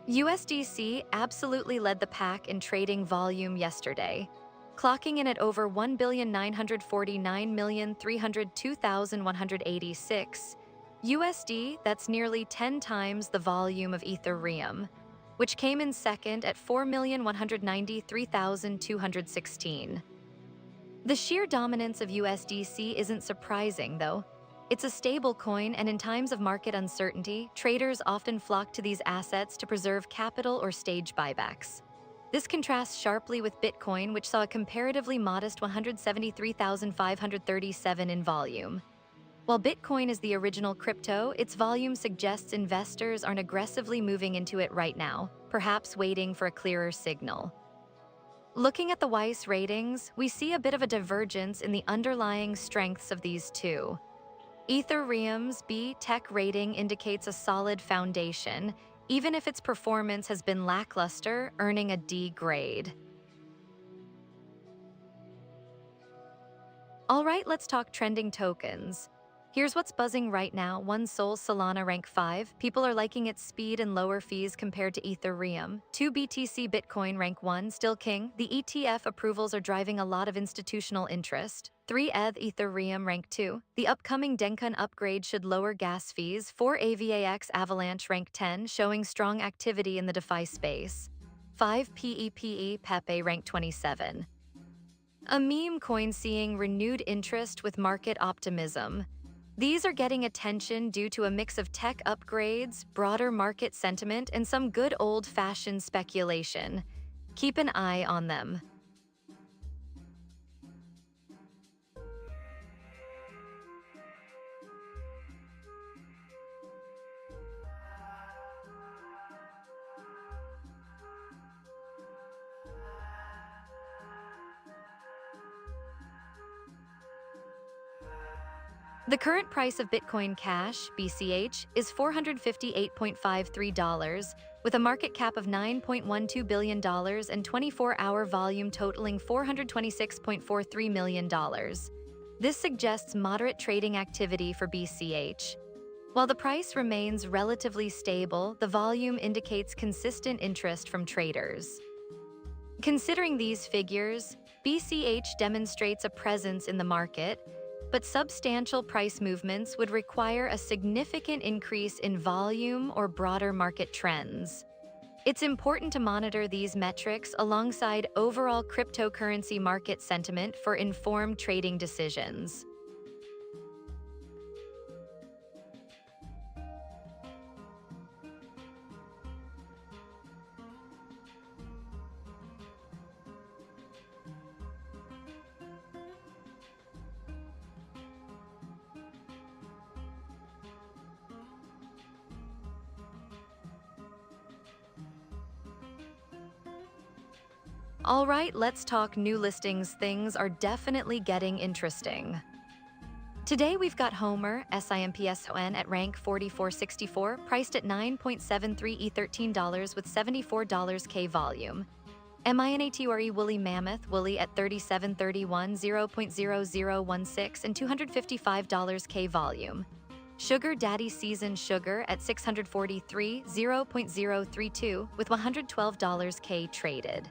USDC absolutely led the pack in trading volume yesterday, clocking in at over 1,949,302,186 USD. That's nearly 10 times the volume of Ethereum, which came in second at 4,193,216. The sheer dominance of USDC isn't surprising, though. It's a stable coin, and in times of market uncertainty, traders often flock to these assets to preserve capital or stage buybacks. This contrasts sharply with Bitcoin, which saw a comparatively modest 173,537 in volume. While Bitcoin is the original crypto, its volume suggests investors aren't aggressively moving into it right now, perhaps waiting for a clearer signal. Looking at the Weiss ratings, we see a bit of a divergence in the underlying strengths of these two. Ethereum's B Tech rating indicates a solid foundation, even if its performance has been lackluster, earning a D grade. All right, let's talk trending tokens. Here's what's buzzing right now. One Sol Solana rank 5. People are liking its speed and lower fees compared to Ethereum. 2 BTC Bitcoin rank 1, still king. The ETF approvals are driving a lot of institutional interest. 3 Ethereum rank 2. The upcoming Dencun upgrade should lower gas fees. 4 AVAX Avalanche rank 10, showing strong activity in the DeFi space. 5 Pepe rank 27. A meme coin seeing renewed interest with market optimism. These are getting attention due to a mix of tech upgrades, broader market sentiment, and some good old-fashioned speculation. Keep an eye on them. The current price of Bitcoin Cash, BCH, is $458.53, with a market cap of $9.12 billion and 24-hour volume totaling $426.43 million. This suggests moderate trading activity for BCH. While the price remains relatively stable, the volume indicates consistent interest from traders. Considering these figures, BCH demonstrates a presence in the market, but substantial price movements would require a significant increase in volume or broader market trends. It's important to monitor these metrics alongside overall cryptocurrency market sentiment for informed trading decisions. All right, let's talk new listings. Things are definitely getting interesting. Today we've got Homer, SIMPSON at rank 4464, priced at 9.73 $13 with $74 K volume. MINATURE Woolly Mammoth Woolly at 3731, 0.0016 and $255 K volume. Sugar Daddy Season Sugar at 643, 0.032 with $112 K traded.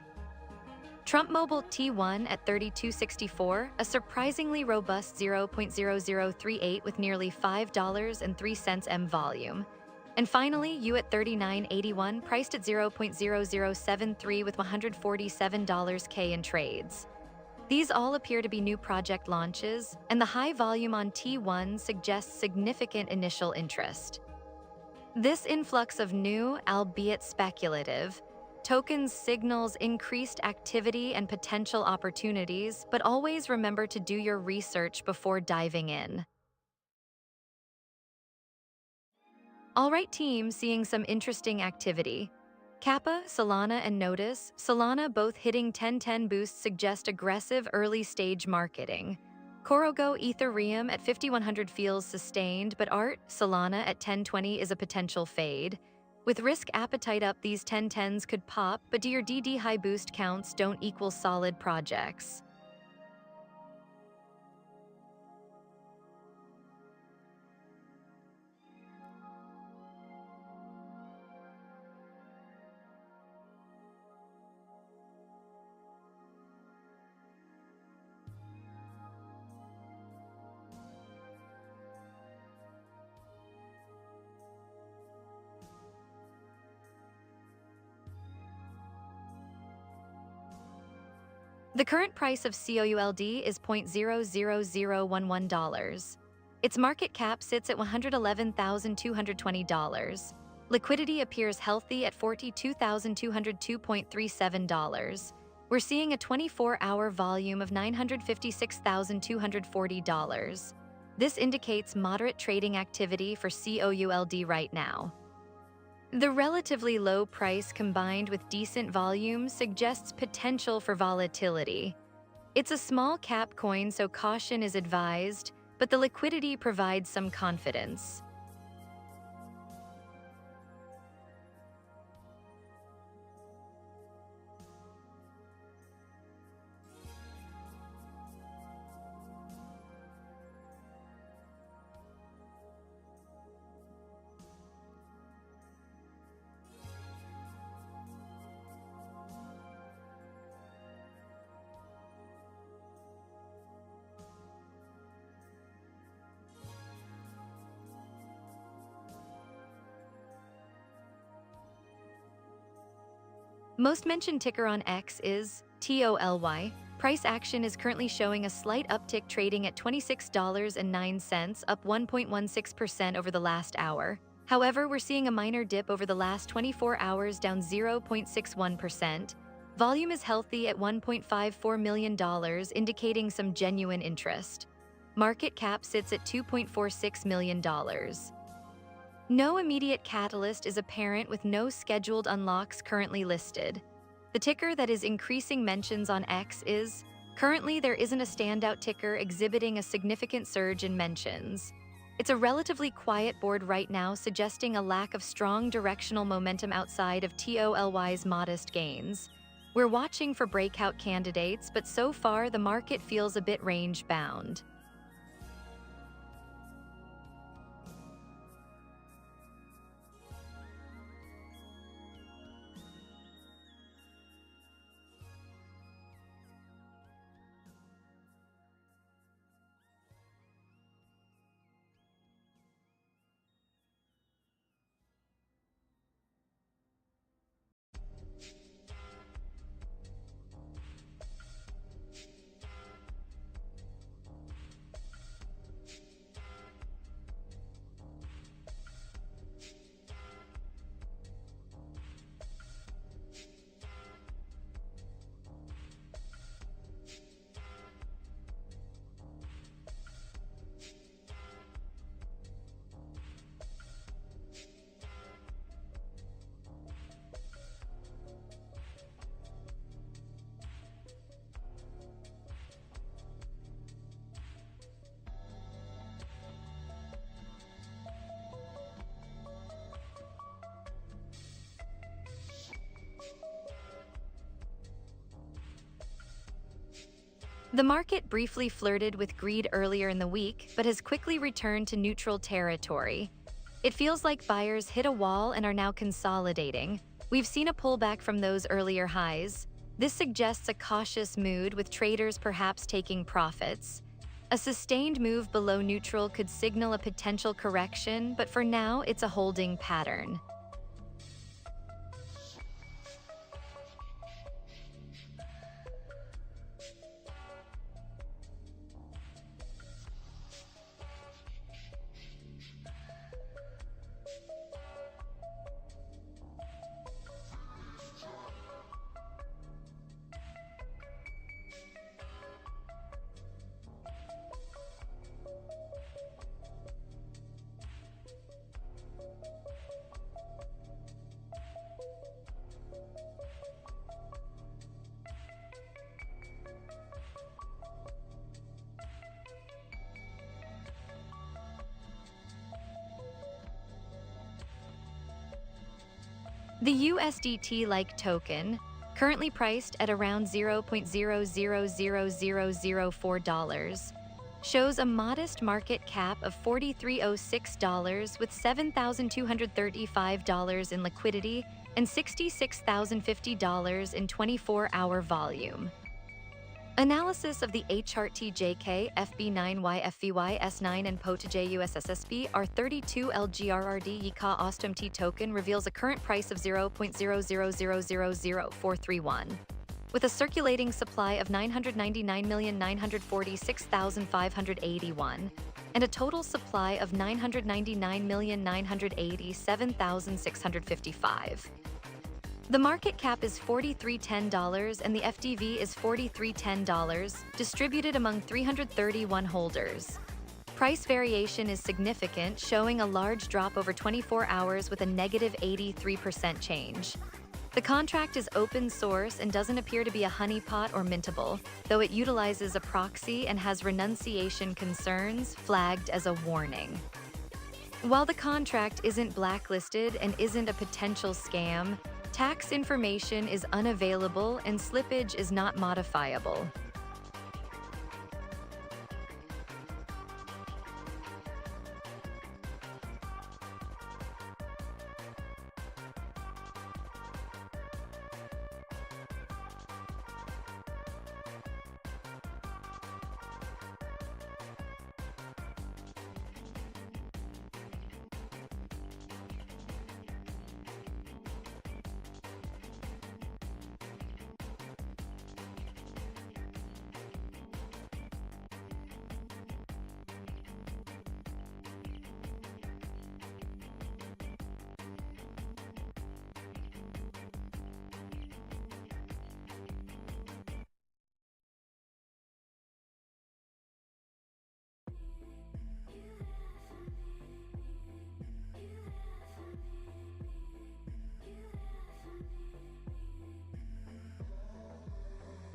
Trump Mobile T1 at 3264, a surprisingly robust 0.0038 with nearly $5.03 M volume. And finally, U at 3981, priced at 0.0073 with $147 K in trades. These all appear to be new project launches, and the high volume on T1 suggests significant initial interest. This influx of new, albeit speculative, tokens signals increased activity and potential opportunities, but always remember to do your research before diving in. All right, team, seeing some interesting activity. Kappa, Solana, and Notice, Solana both hitting 1010 boosts suggest aggressive early-stage marketing. Corogo Ethereum at 5100 feels sustained, but ART, Solana at 1020 is a potential fade. With risk appetite up, these 1010s could pop, but do your DD high boost counts don't equal solid projects. The current price of COULD is $0.00011. Its market cap sits at $111,220. Liquidity appears healthy at $42,202.37. We're seeing a 24-hour volume of $956,240. This indicates moderate trading activity for COULD right now. The relatively low price combined with decent volume suggests potential for volatility. It's a small cap coin, so caution is advised, but the liquidity provides some confidence. Most mentioned ticker on X is TOLY. Price action is currently showing a slight uptick, trading at $26.09, up 1.16% over the last hour. However, we're seeing a minor dip over the last 24 hours, down 0.61%. Volume is healthy at $1.54 million, indicating some genuine interest. Market cap sits at $2.46 million. No immediate catalyst is apparent, with no scheduled unlocks currently listed. The ticker that is increasing mentions on X is, currently there isn't a standout ticker exhibiting a significant surge in mentions. It's a relatively quiet board right now, suggesting a lack of strong directional momentum outside of TOLY's modest gains. We're watching for breakout candidates, but so far the market feels a bit range-bound. The market briefly flirted with greed earlier in the week, but has quickly returned to neutral territory. It feels like buyers hit a wall and are now consolidating. We've seen a pullback from those earlier highs. This suggests a cautious mood, with traders perhaps taking profits. A sustained move below neutral could signal a potential correction, but for now it's a holding pattern. The USDT-like token, currently priced at around $0.000004, shows a modest market cap of $43.06 with $7,235 in liquidity and $66,050 in 24-hour volume. Analysis of the AIR3 FB9Y FVY S9 and POTA JUSSSB R32 LGRRD YICA OSTMT token reveals a current price of $0.00000431. with a circulating supply of 999,946,581 and a total supply of 999,987,655. The market cap is $43.10 and the FDV is $43.10, distributed among 331 holders. Price variation is significant, showing a large drop over 24 hours with a negative 83% change. The contract is open source and doesn't appear to be a honeypot or mintable, though it utilizes a proxy and has renunciation concerns flagged as a warning. While the contract isn't blacklisted and isn't a potential scam, tax information is unavailable and slippage is not modifiable.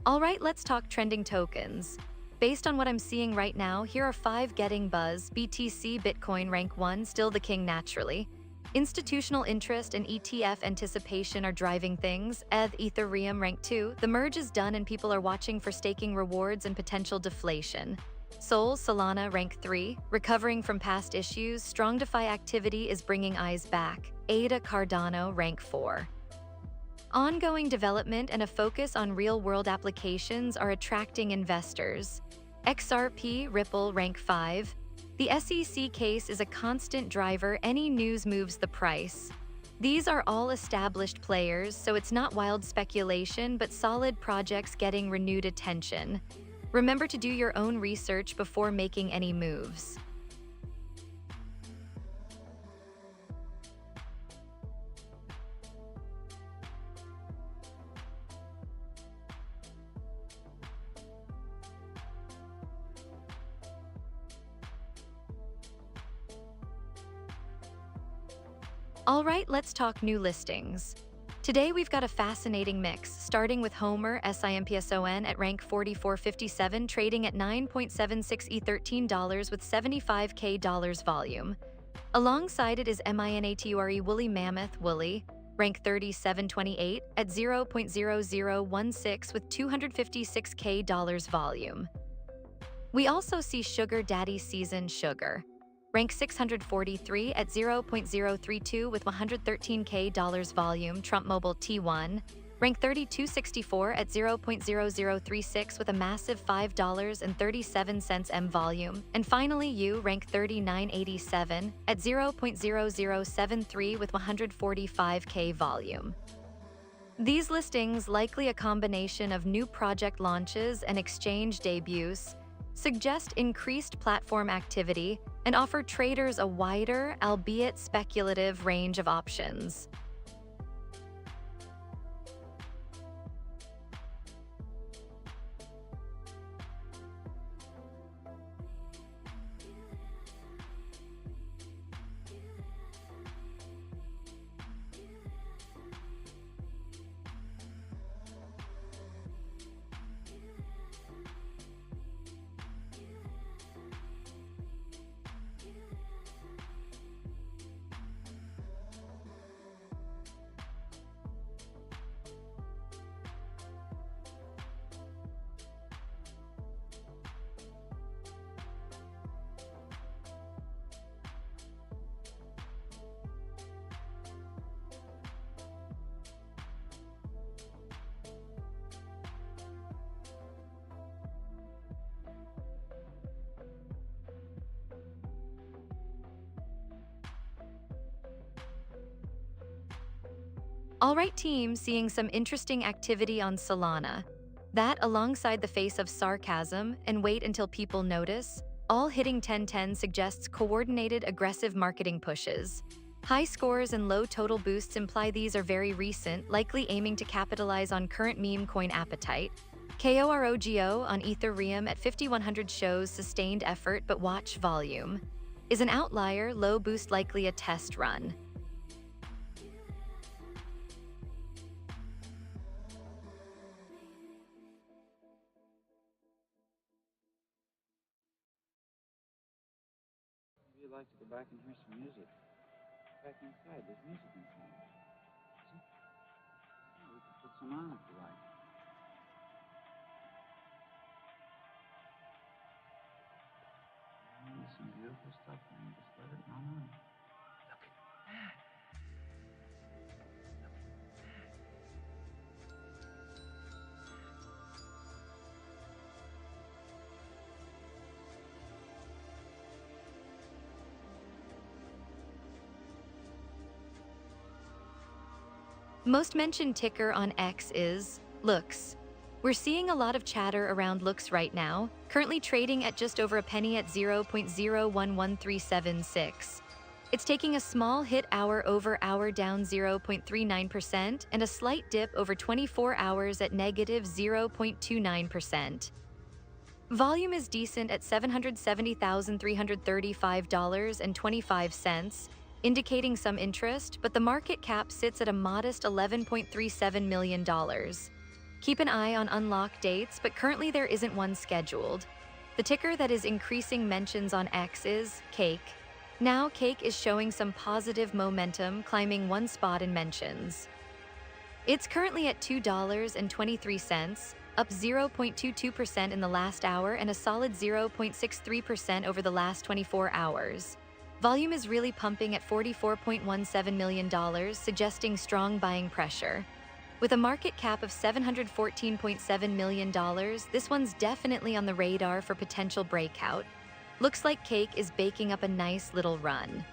Alright, let's talk trending tokens. Based on what I'm seeing right now, here are 5 getting buzz. BTC Bitcoin rank 1, still the king naturally. Institutional interest and ETF anticipation are driving things. Ethereum rank 2, the merge is done and people are watching for staking rewards and potential deflation. Solana rank 3, recovering from past issues, strong DeFi activity is bringing eyes back. ADA Cardano rank 4. Ongoing development and a focus on real-world applications are attracting investors. XRP Ripple rank 5. The SEC case is a constant driver. Any news moves the price. These are all established players, so it's not wild speculation, but solid projects getting renewed attention. Remember to do your own research before making any moves. Alright, let's talk new listings. Today we've got a fascinating mix, starting with Homer SIMPSON at rank 4457, trading at 9.76 $13 with $75K volume. Alongside it is MINATURE Woolly Mammoth Woolly, rank 3728 at 0.0016 with $256K volume. We also see Sugar Daddy Season Sugar, rank 643 at 0.032 with $113K volume. Trump Mobile T1, rank 3264 at 0.0036 with a massive $5.37 M volume. And finally U, rank 3987 at 0.0073 with $145K volume. These listings, likely a combination of new project launches and exchange debuts, suggest increased platform activity and offer traders a wider, albeit speculative, range of options. Alright team, seeing some interesting activity on Solana. That, alongside the face of sarcasm and wait until people notice, all hitting 1010 suggests coordinated aggressive marketing pushes. High scores and low total boosts imply these are very recent, likely aiming to capitalize on current meme coin appetite. KOROGO on Ethereum at 5100 shows sustained effort but watch volume. Is an outlier, low boost likely a test run? Maybe you'd like to go back and hear some music. Back inside, there's music inside. See? Yeah, we can put some on if you like. There's some beautiful stuff, man. Just let it run on. Look at that. Look at that. Most mentioned ticker on X is Looks. We're seeing a lot of chatter around Looks right now, currently trading at just over a penny at 0.011376. It's taking a small hit hour over hour down 0.39% and a slight dip over 24 hours at negative 0.29%. Volume is decent at $770,335.25, indicating some interest, but the market cap sits at a modest $11.37 million. Keep an eye on unlock dates, but currently there isn't one scheduled. The ticker that is increasing mentions on X is Cake. Now Cake is showing some positive momentum, climbing one spot in mentions. It's currently at $2.23, up 0.22% in the last hour and a solid 0.63% over the last 24 hours. Volume is really pumping at $44.17 million, suggesting strong buying pressure. With a market cap of $714.7 million, this one's definitely on the radar for potential breakout. Looks like Cake is baking up a nice little run.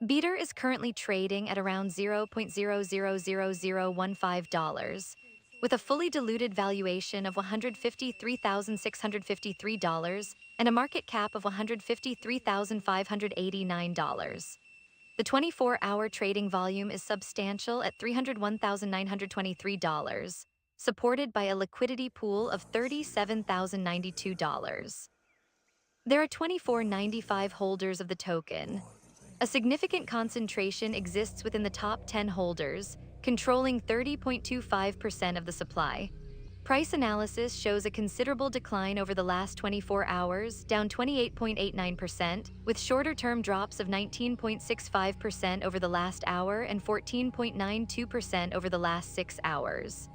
Beater is currently trading at around $0.000015, with a fully diluted valuation of $153,653 and a market cap of $153,589. The 24-hour trading volume is substantial at $301,923, supported by a liquidity pool of $37,092. There are 2495 holders of the token. A significant concentration exists within the top 10 holders, controlling 30.25% of the supply. Price analysis shows a considerable decline over the last 24 hours, down 28.89%, with shorter-term drops of 19.65% over the last hour and 14.92% over the last 6 hours.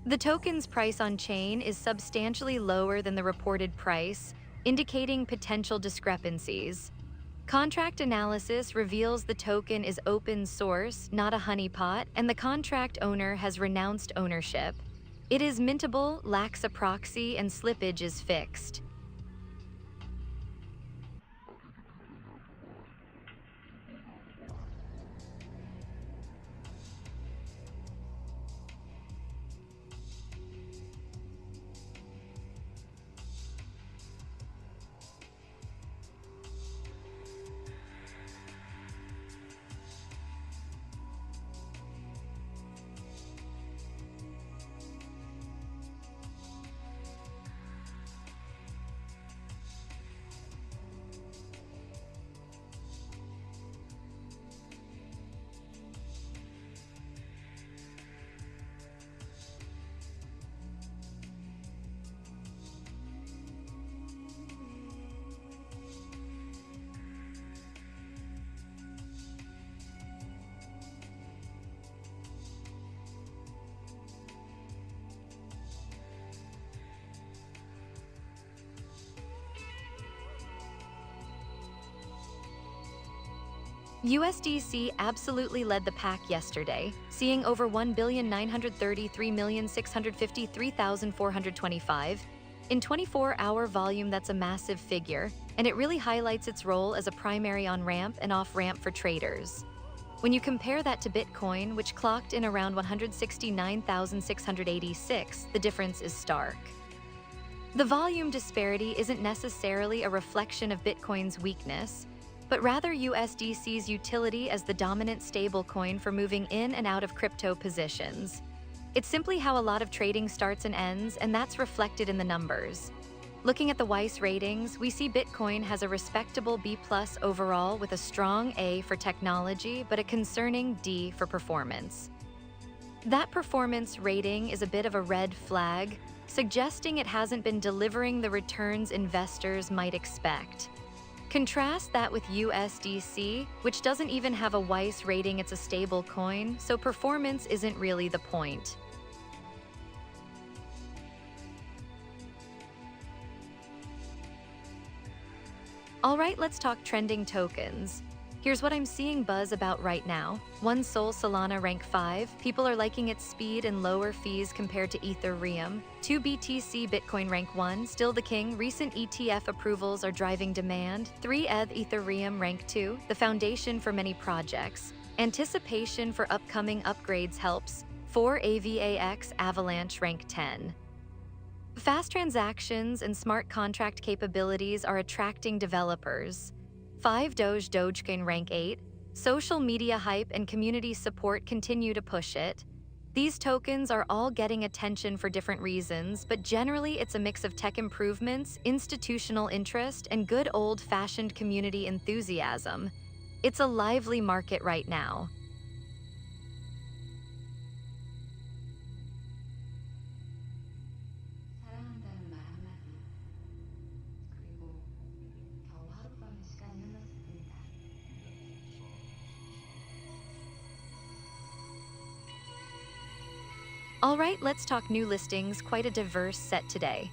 The token's price on chain is substantially lower than the reported price, indicating potential discrepancies. Contract analysis reveals the token is open source, not a honeypot, and the contract owner has renounced ownership. It is mintable, lacks a proxy, and slippage is fixed. USDC absolutely led the pack yesterday, seeing over 1,933,653,425. In 24-hour volume, that's a massive figure, and it really highlights its role as a primary on-ramp and off-ramp for traders. When you compare that to Bitcoin, which clocked in around 169,686, the difference is stark. The volume disparity isn't necessarily a reflection of Bitcoin's weakness, but rather USDC's utility as the dominant stablecoin for moving in and out of crypto positions. It's simply how a lot of trading starts and ends, and that's reflected in the numbers. Looking at the Weiss ratings, we see Bitcoin has a respectable B+ overall with a strong A for technology, but a concerning D for performance. That performance rating is a bit of a red flag, suggesting it hasn't been delivering the returns investors might expect. Contrast that with USDC, which doesn't even have a Weiss rating. It's a stable coin, so performance isn't really the point. Alright, let's talk trending tokens. Here's what I'm seeing buzz about right now. One Sol Solana rank 5, people are liking its speed and lower fees compared to Ethereum. 2 BTC Bitcoin rank 1, still the king, recent ETF approvals are driving demand. 3 ETH Ethereum rank 2, the foundation for many projects. Anticipation for upcoming upgrades helps. 4 AVAX Avalanche rank 10. Fast transactions and smart contract capabilities are attracting developers. 5 Dogecoin rank 8. Social media hype and community support continue to push it. These tokens are all getting attention for different reasons, but generally it's a mix of tech improvements, institutional interest, and good old-fashioned community enthusiasm. It's a lively market right now. Alright, let's talk new listings, quite a diverse set today.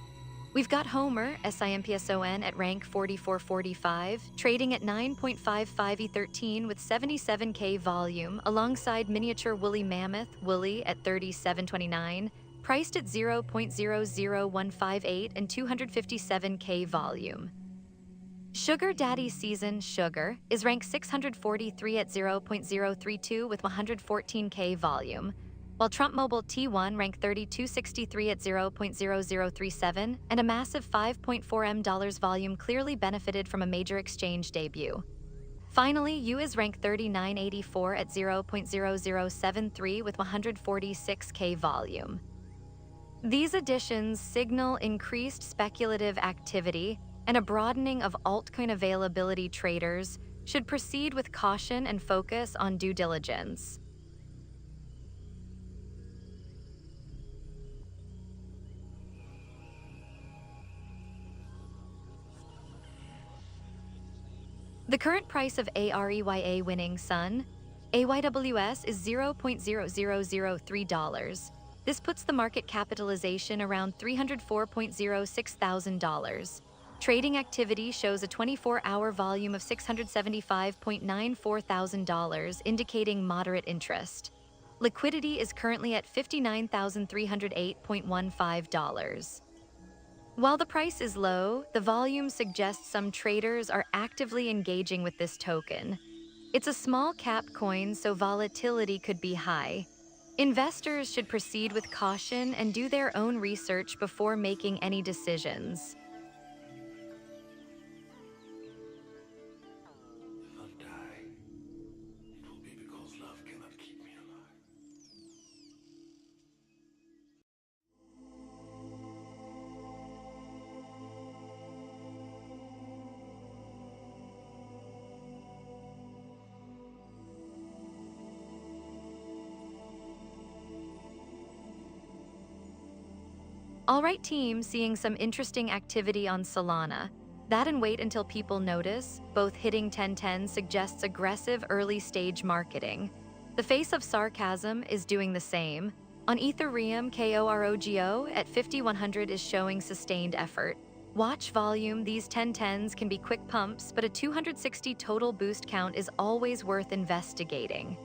We've got Homer, SIMPSON at rank 4445, trading at 9.55 E13 with 77K volume, alongside miniature woolly mammoth, Woolly at 3729, priced at 0.00158 and 257K volume. Sugar Daddy Season Sugar is ranked 643 at 0.032 with 114K volume, while Trump Mobile T1 ranked 3263 at 0.0037 and a massive $5.4 M volume clearly benefited from a major exchange debut. Finally, U is ranked 3984 at 0.0073 with 146K volume. These additions signal increased speculative activity and a broadening of altcoin availability. Traders should proceed with caution and focus on due diligence. The current price of AREYA winning Sun, AYWS, is $0.0003. This puts the market capitalization around $304.06 thousand. Trading activity shows a 24-hour volume of $675.94 thousand, indicating moderate interest. Liquidity is currently at $59,308.15. While the price is low, the volume suggests some traders are actively engaging with this token. It's a small cap coin, so volatility could be high. Investors should proceed with caution and do their own research before making any decisions. If I die, it will be because love cannot keep me alive. Alright team, seeing some interesting activity on Solana. That and wait until people notice, both hitting 1010 suggests aggressive early-stage marketing. The face of sarcasm is doing the same. On Ethereum, KOROGO at 5100 is showing sustained effort. Watch volume. These 1010s can be quick pumps, but a 260 total boost count is always worth investigating.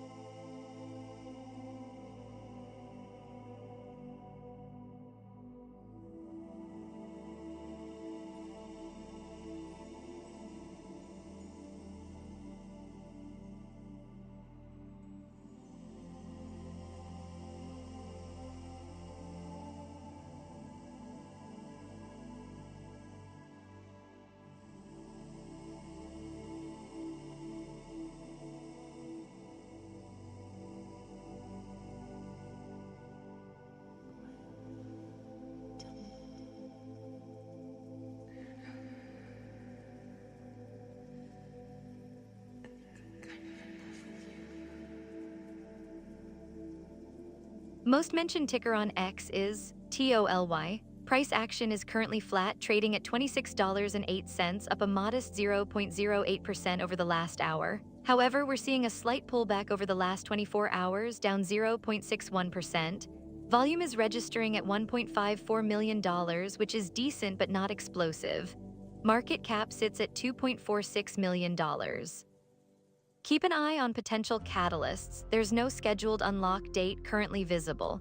Most mentioned ticker on X is TOLY. Price action is currently flat, trading at $26.08, up a modest 0.08% over the last hour. However, we're seeing a slight pullback over the last 24 hours, down 0.61%. Volume is registering at $1.54 million, which is decent but not explosive. Market cap sits at $2.46 million. Keep an eye on potential catalysts. There's no scheduled unlock date currently visible.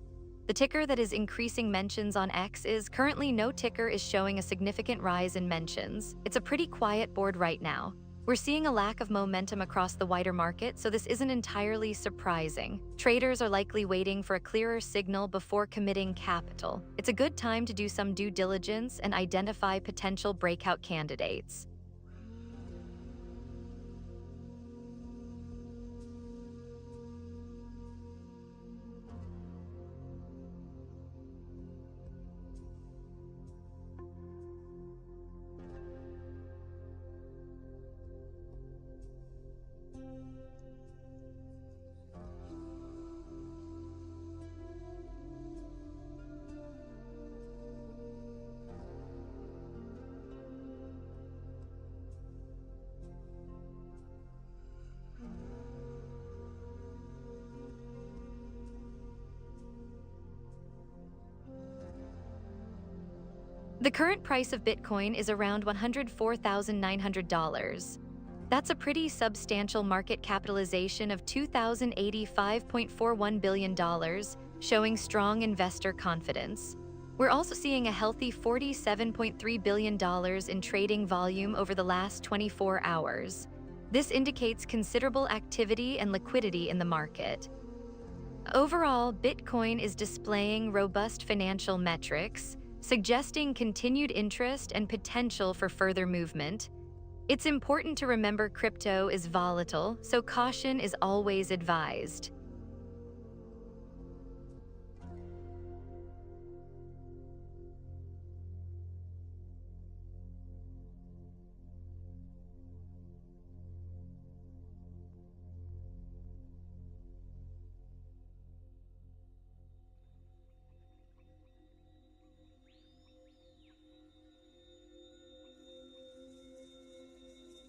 The ticker that is increasing mentions on X is currently no ticker is showing a significant rise in mentions. It's a pretty quiet board right now. We're seeing a lack of momentum across the wider market, so this isn't entirely surprising. Traders are likely waiting for a clearer signal before committing capital. It's a good time to do some due diligence and identify potential breakout candidates. The current price of Bitcoin is around $104,900. That's a pretty substantial market capitalization of $2,085.41 billion, showing strong investor confidence. We're also seeing a healthy $47.3 billion in trading volume over the last 24 hours. This indicates considerable activity and liquidity in the market. Overall, Bitcoin is displaying robust financial metrics, suggesting continued interest and potential for further movement. It's important to remember crypto is volatile, so caution is always advised.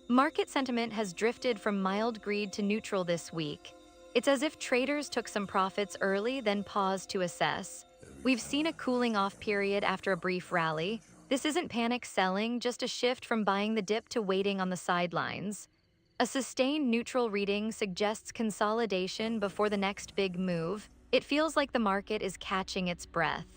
Market sentiment has drifted from mild greed to neutral this week. It's as if traders took some profits early, then paused to assess. We've seen a cooling off period after a brief rally. This isn't panic selling, just a shift from buying the dip to waiting on the sidelines. A sustained neutral reading suggests consolidation before the next big move. It feels like the market is catching its breath.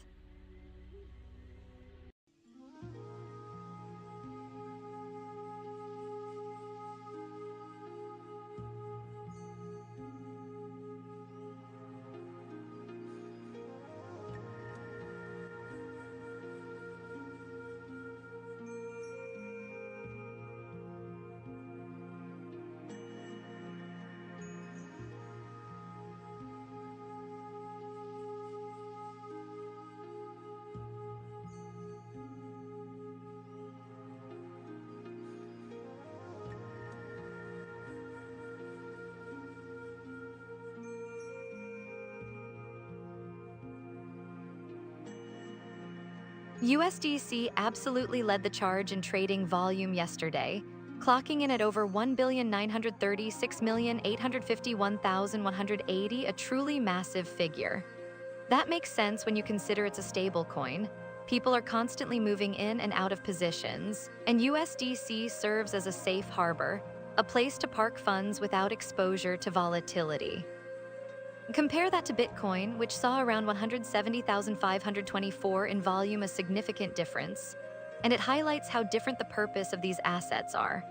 USDC absolutely led the charge in trading volume yesterday, clocking in at over 1,936,851,180, a truly massive figure. That makes sense when you consider it's a stablecoin. People are constantly moving in and out of positions, and USDC serves as a safe harbor, a place to park funds without exposure to volatility. Compare that to Bitcoin, which saw around 170,524 in volume, a significant difference, and it highlights how different the purpose of these assets are.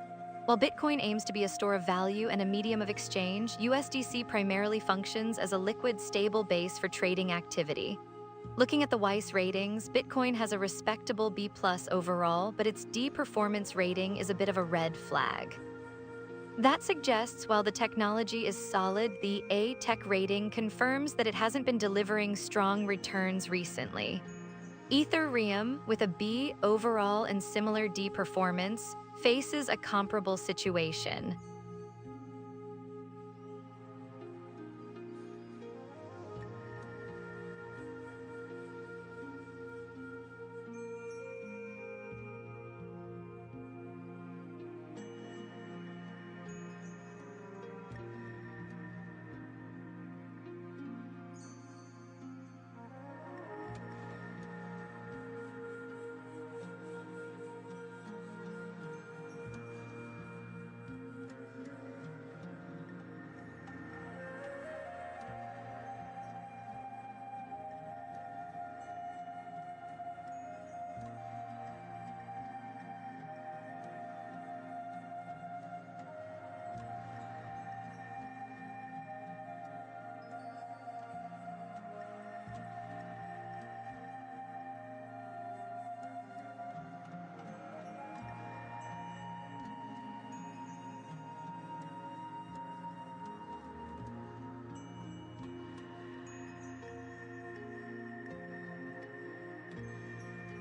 While Bitcoin aims to be a store of value and a medium of exchange, USDC primarily functions as a liquid, stable base for trading activity. Looking at the WISE ratings, Bitcoin has a respectable B+ overall, but its D performance rating is a bit of a red flag. That suggests while the technology is solid, the A tech rating confirms that it hasn't been delivering strong returns recently. Ethereum, with a B overall and similar D performance, faces a comparable situation.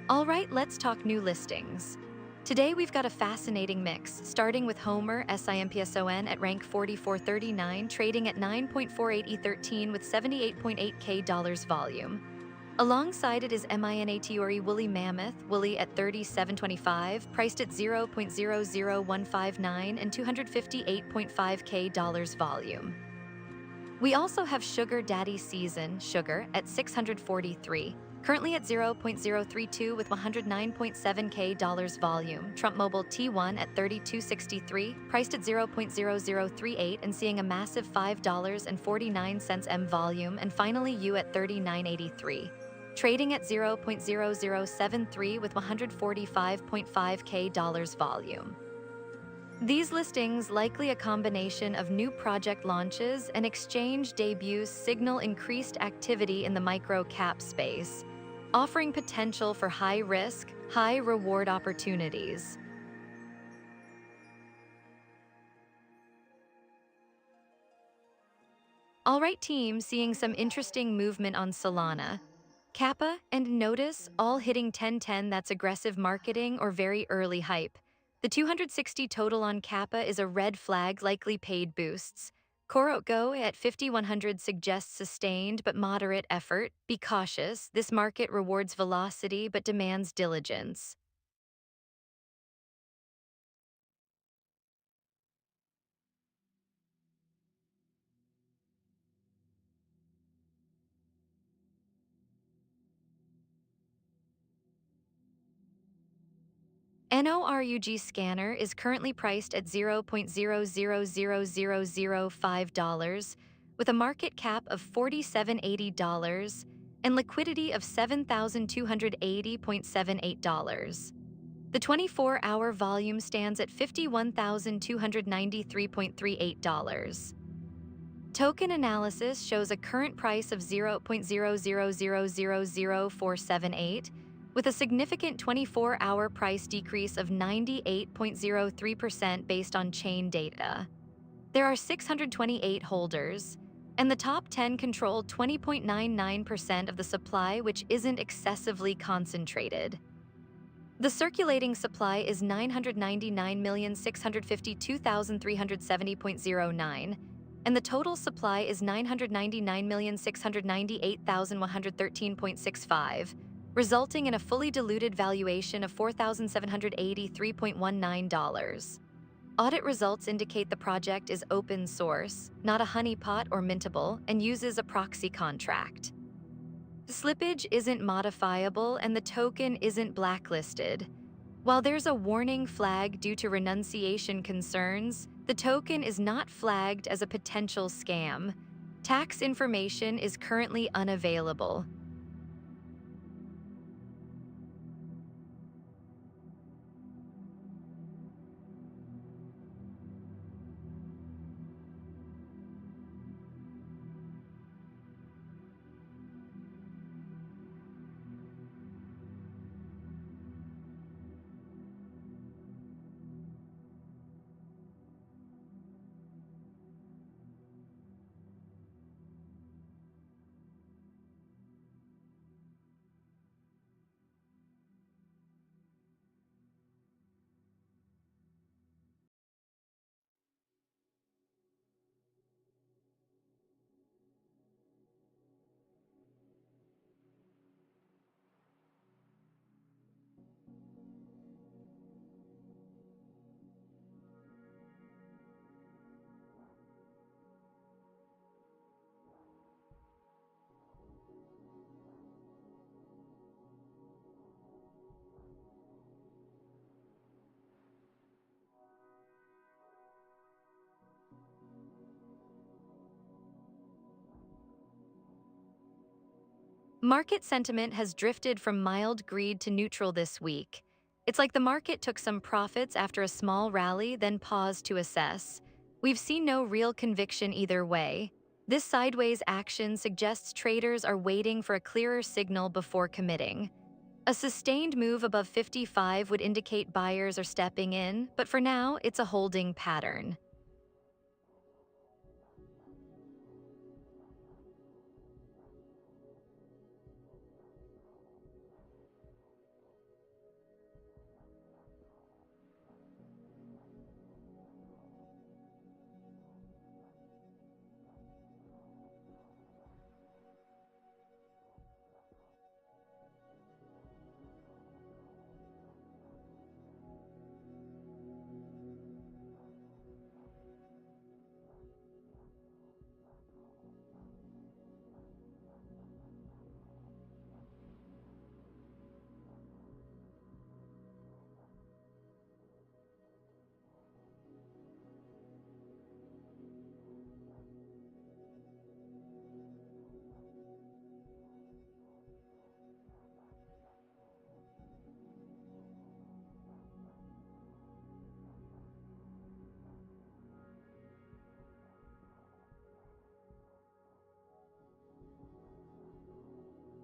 All right, let's talk new listings. Today we've got a fascinating mix, starting with Homer SIMPSON at rank 4439, trading at 9.48 E13 with 78.8K volume. Alongside it is MINATORE Woolly Mammoth, Woolly at 3725, priced at 0.00159 and 258.5K volume. We also have Sugar Daddy Season, Sugar, at 643. Currently at 0.032 with 109.7K volume. Trump Mobile T1 at 3263, priced at 0.0038 and seeing a massive $5.49 M volume. And finally U at 3983, trading at 0.0073 with 145.5K volume. These listings, likely a combination of new project launches and exchange debuts, signal increased activity in the micro-cap space, offering potential for high-risk, high-reward opportunities. All right, team, seeing some interesting movement on Solana. Kappa and Notice all hitting 1010, that's aggressive marketing or very early hype. The 260 total on Kappa is a red flag, likely paid boosts. Go at 5100 suggests sustained but moderate effort. Be cautious, this market rewards velocity but demands diligence. NORUG scanner is currently priced at $0.000005 with a market cap of $47.80 and liquidity of $7,280.78. The 24-hour volume stands at $51,293.38. Token analysis shows a current price of $0.00000478, with a significant 24-hour price decrease of 98.03% based on chain data. There are 628 holders, and the top 10 control 20.99% of the supply, which isn't excessively concentrated. The circulating supply is 999,652,370.09, and the total supply is 999,698,113.65, resulting in a fully diluted valuation of $4,783.19. Audit results indicate the project is open source, not a honeypot or mintable, and uses a proxy contract. Slippage isn't modifiable and the token isn't blacklisted. While there's a warning flag due to renunciation concerns, the token is not flagged as a potential scam. Tax information is currently unavailable. Market sentiment has drifted from mild greed to neutral this week. It's like the market took some profits after a small rally, then paused to assess. We've seen no real conviction either way. This sideways action suggests traders are waiting for a clearer signal before committing. A sustained move above 55 would indicate buyers are stepping in, but for now, it's a holding pattern.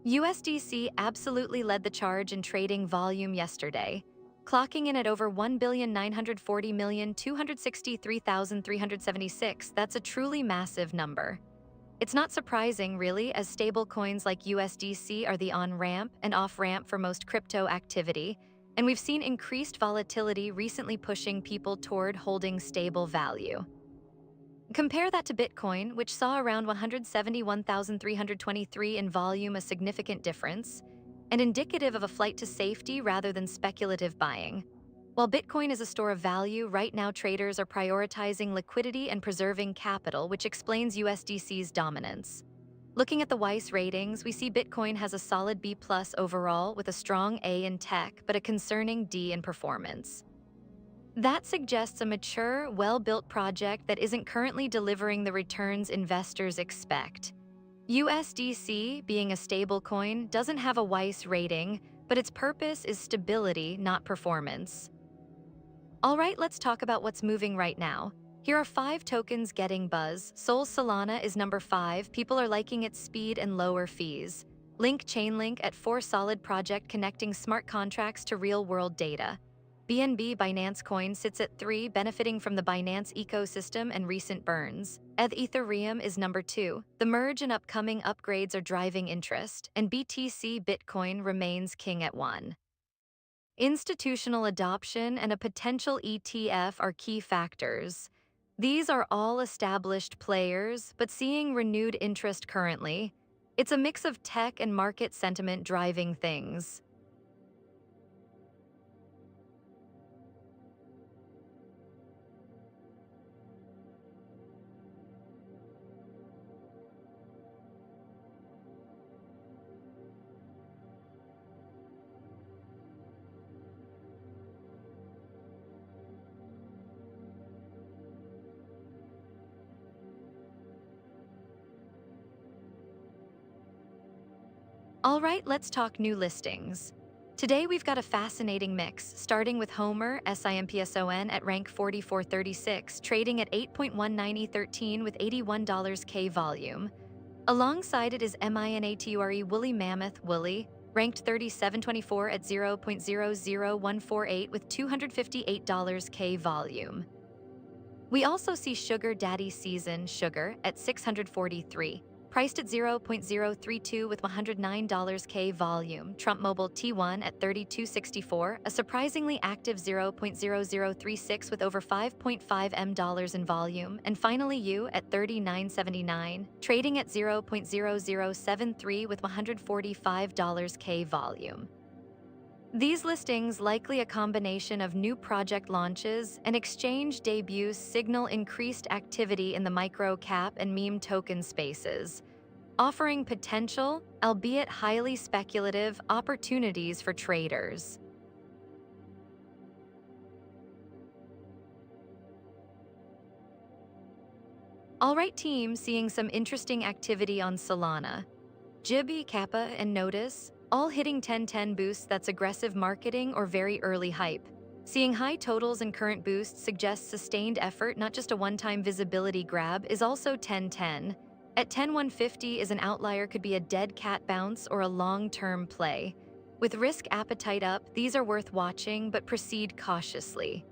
USDC absolutely led the charge in trading volume yesterday, clocking in at over 1,940,263,376. That's a truly massive number. It's not surprising, really, as stablecoins like USDC are the on-ramp and off-ramp for most crypto activity, and we've seen increased volatility recently pushing people toward holding stable value. Compare that to Bitcoin, which saw around 171,323 in volume, a significant difference, and indicative of a flight to safety rather than speculative buying. While Bitcoin is a store of value, right now traders are prioritizing liquidity and preserving capital, which explains USDC's dominance. Looking at the Weiss ratings, we see Bitcoin has a solid B+ overall with a strong A in tech, but a concerning D in performance. That suggests a mature, well-built project that isn't currently delivering the returns investors expect. USDC, being a stablecoin, doesn't have a Weiss rating, but its purpose is stability, not performance. All right, let's talk about what's moving right now. Here are 5 tokens getting buzz. Sol's Solana is number 5. People are liking its speed and lower fees. Link Chainlink at 4, solid project connecting smart contracts to real-world data. BNB Binance Coin sits at 3, benefiting from the Binance ecosystem and recent burns. Ethereum is number 2. The merge and upcoming upgrades are driving interest, and BTC Bitcoin remains king at 1. Institutional adoption and a potential ETF are key factors. These are all established players, but seeing renewed interest currently. It's a mix of tech and market sentiment driving things. All right, let's talk new listings. Today we've got a fascinating mix, starting with Homer, SIMPSON at rank 4436, trading at 8.19013 with $81K volume. Alongside it is MINATURE Woolly Mammoth Woolly, ranked 3724 at 0.00148 with $258K volume. We also see Sugar Daddy Season Sugar at 643, priced at 0.032 with $109K volume. Trump Mobile T1 at 3264, a surprisingly active 0.0036 with over $5.5M in volume. And finally U at 3979, trading at 0.0073 with $145K volume. These listings, likely a combination of new project launches and exchange debuts, signal increased activity in the micro-cap and meme token spaces, offering potential, albeit highly speculative, opportunities for traders. All right, team, seeing some interesting activity on Solana. Jibby, Kappa, and Notice, all hitting 10-10 boosts. That's aggressive marketing or very early hype. Seeing high totals and current boosts suggests sustained effort, not just a one-time visibility grab. Is also 10-10. At 10-150 is an outlier, could be a dead cat bounce or a long-term play. With risk appetite up, these are worth watching, but proceed cautiously.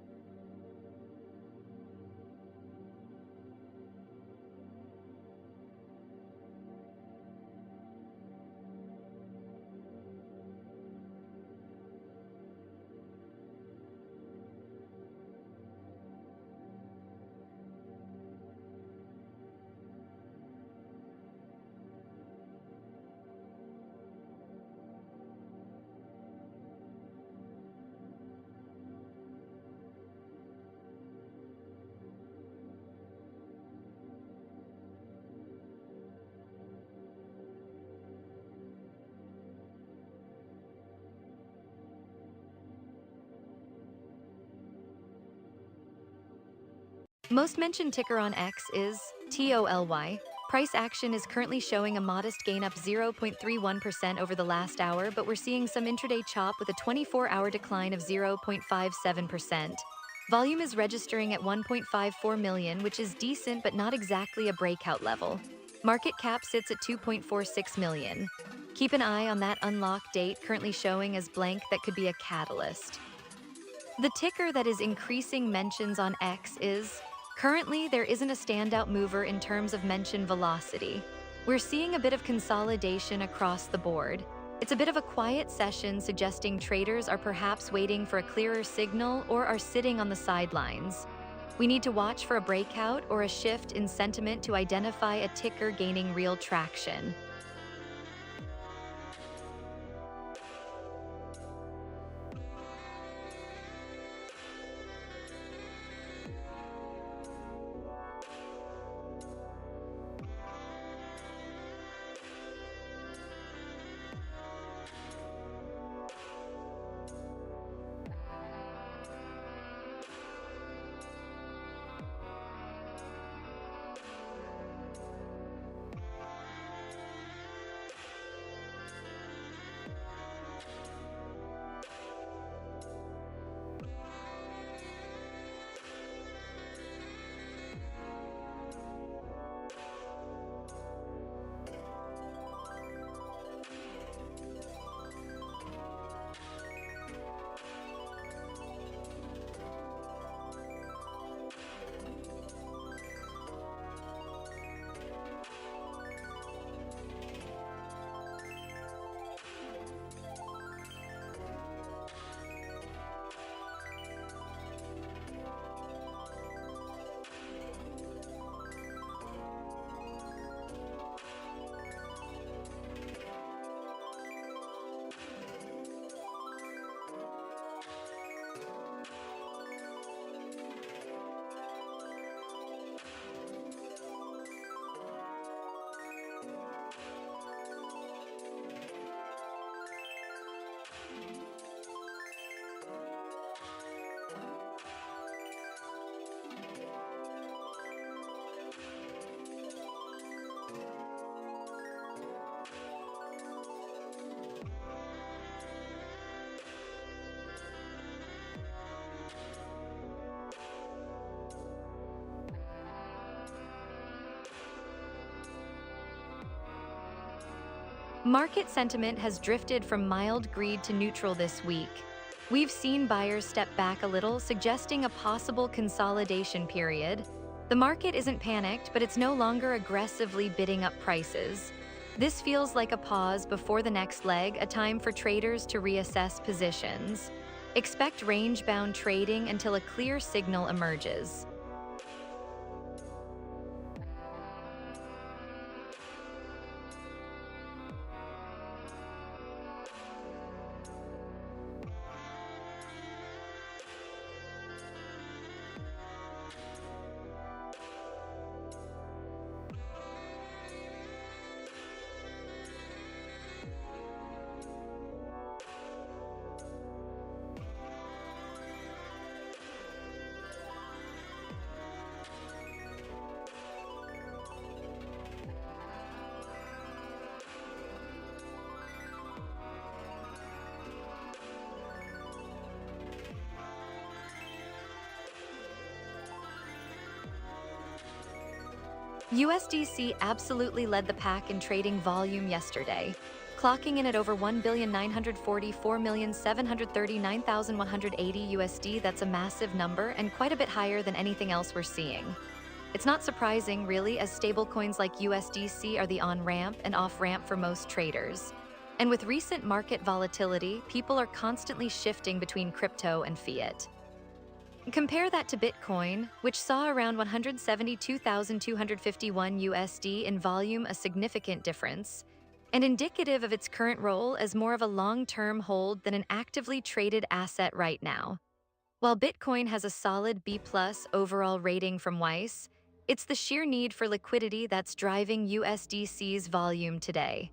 Most mentioned ticker on X is TOLY. Price action is currently showing a modest gain, up 0.31% over the last hour, but we're seeing some intraday chop with a 24-hour decline of 0.57%. Volume is registering at 1.54 million, which is decent but not exactly a breakout level. Market cap sits at 2.46 million. Keep an eye on that unlock date, currently showing as blank. That could be a catalyst. The ticker that is increasing mentions on X is... Currently, there isn't a standout mover in terms of mention velocity. We're seeing a bit of consolidation across the board. It's a bit of a quiet session, suggesting traders are perhaps waiting for a clearer signal or are sitting on the sidelines. We need to watch for a breakout or a shift in sentiment to identify a ticker gaining real traction. Market sentiment has drifted from mild greed to neutral this week. We've seen buyers step back a little, suggesting a possible consolidation period. The market isn't panicked, but it's no longer aggressively bidding up prices. This feels like a pause before the next leg, a time for traders to reassess positions. Expect range-bound trading until a clear signal emerges. USDC absolutely led the pack in trading volume yesterday, clocking in at over 1,944,739,180 USD. That's a massive number and quite a bit higher than anything else we're seeing. It's not surprising, really, as stablecoins like USDC are the on-ramp and off-ramp for most traders. And with recent market volatility, people are constantly shifting between crypto and fiat. Compare that to Bitcoin, which saw around 172,251 USD in volume, a significant difference, and indicative of its current role as more of a long-term hold than an actively traded asset right now. While Bitcoin has a solid B+ overall rating from Weiss, it's the sheer need for liquidity that's driving USDC's volume today.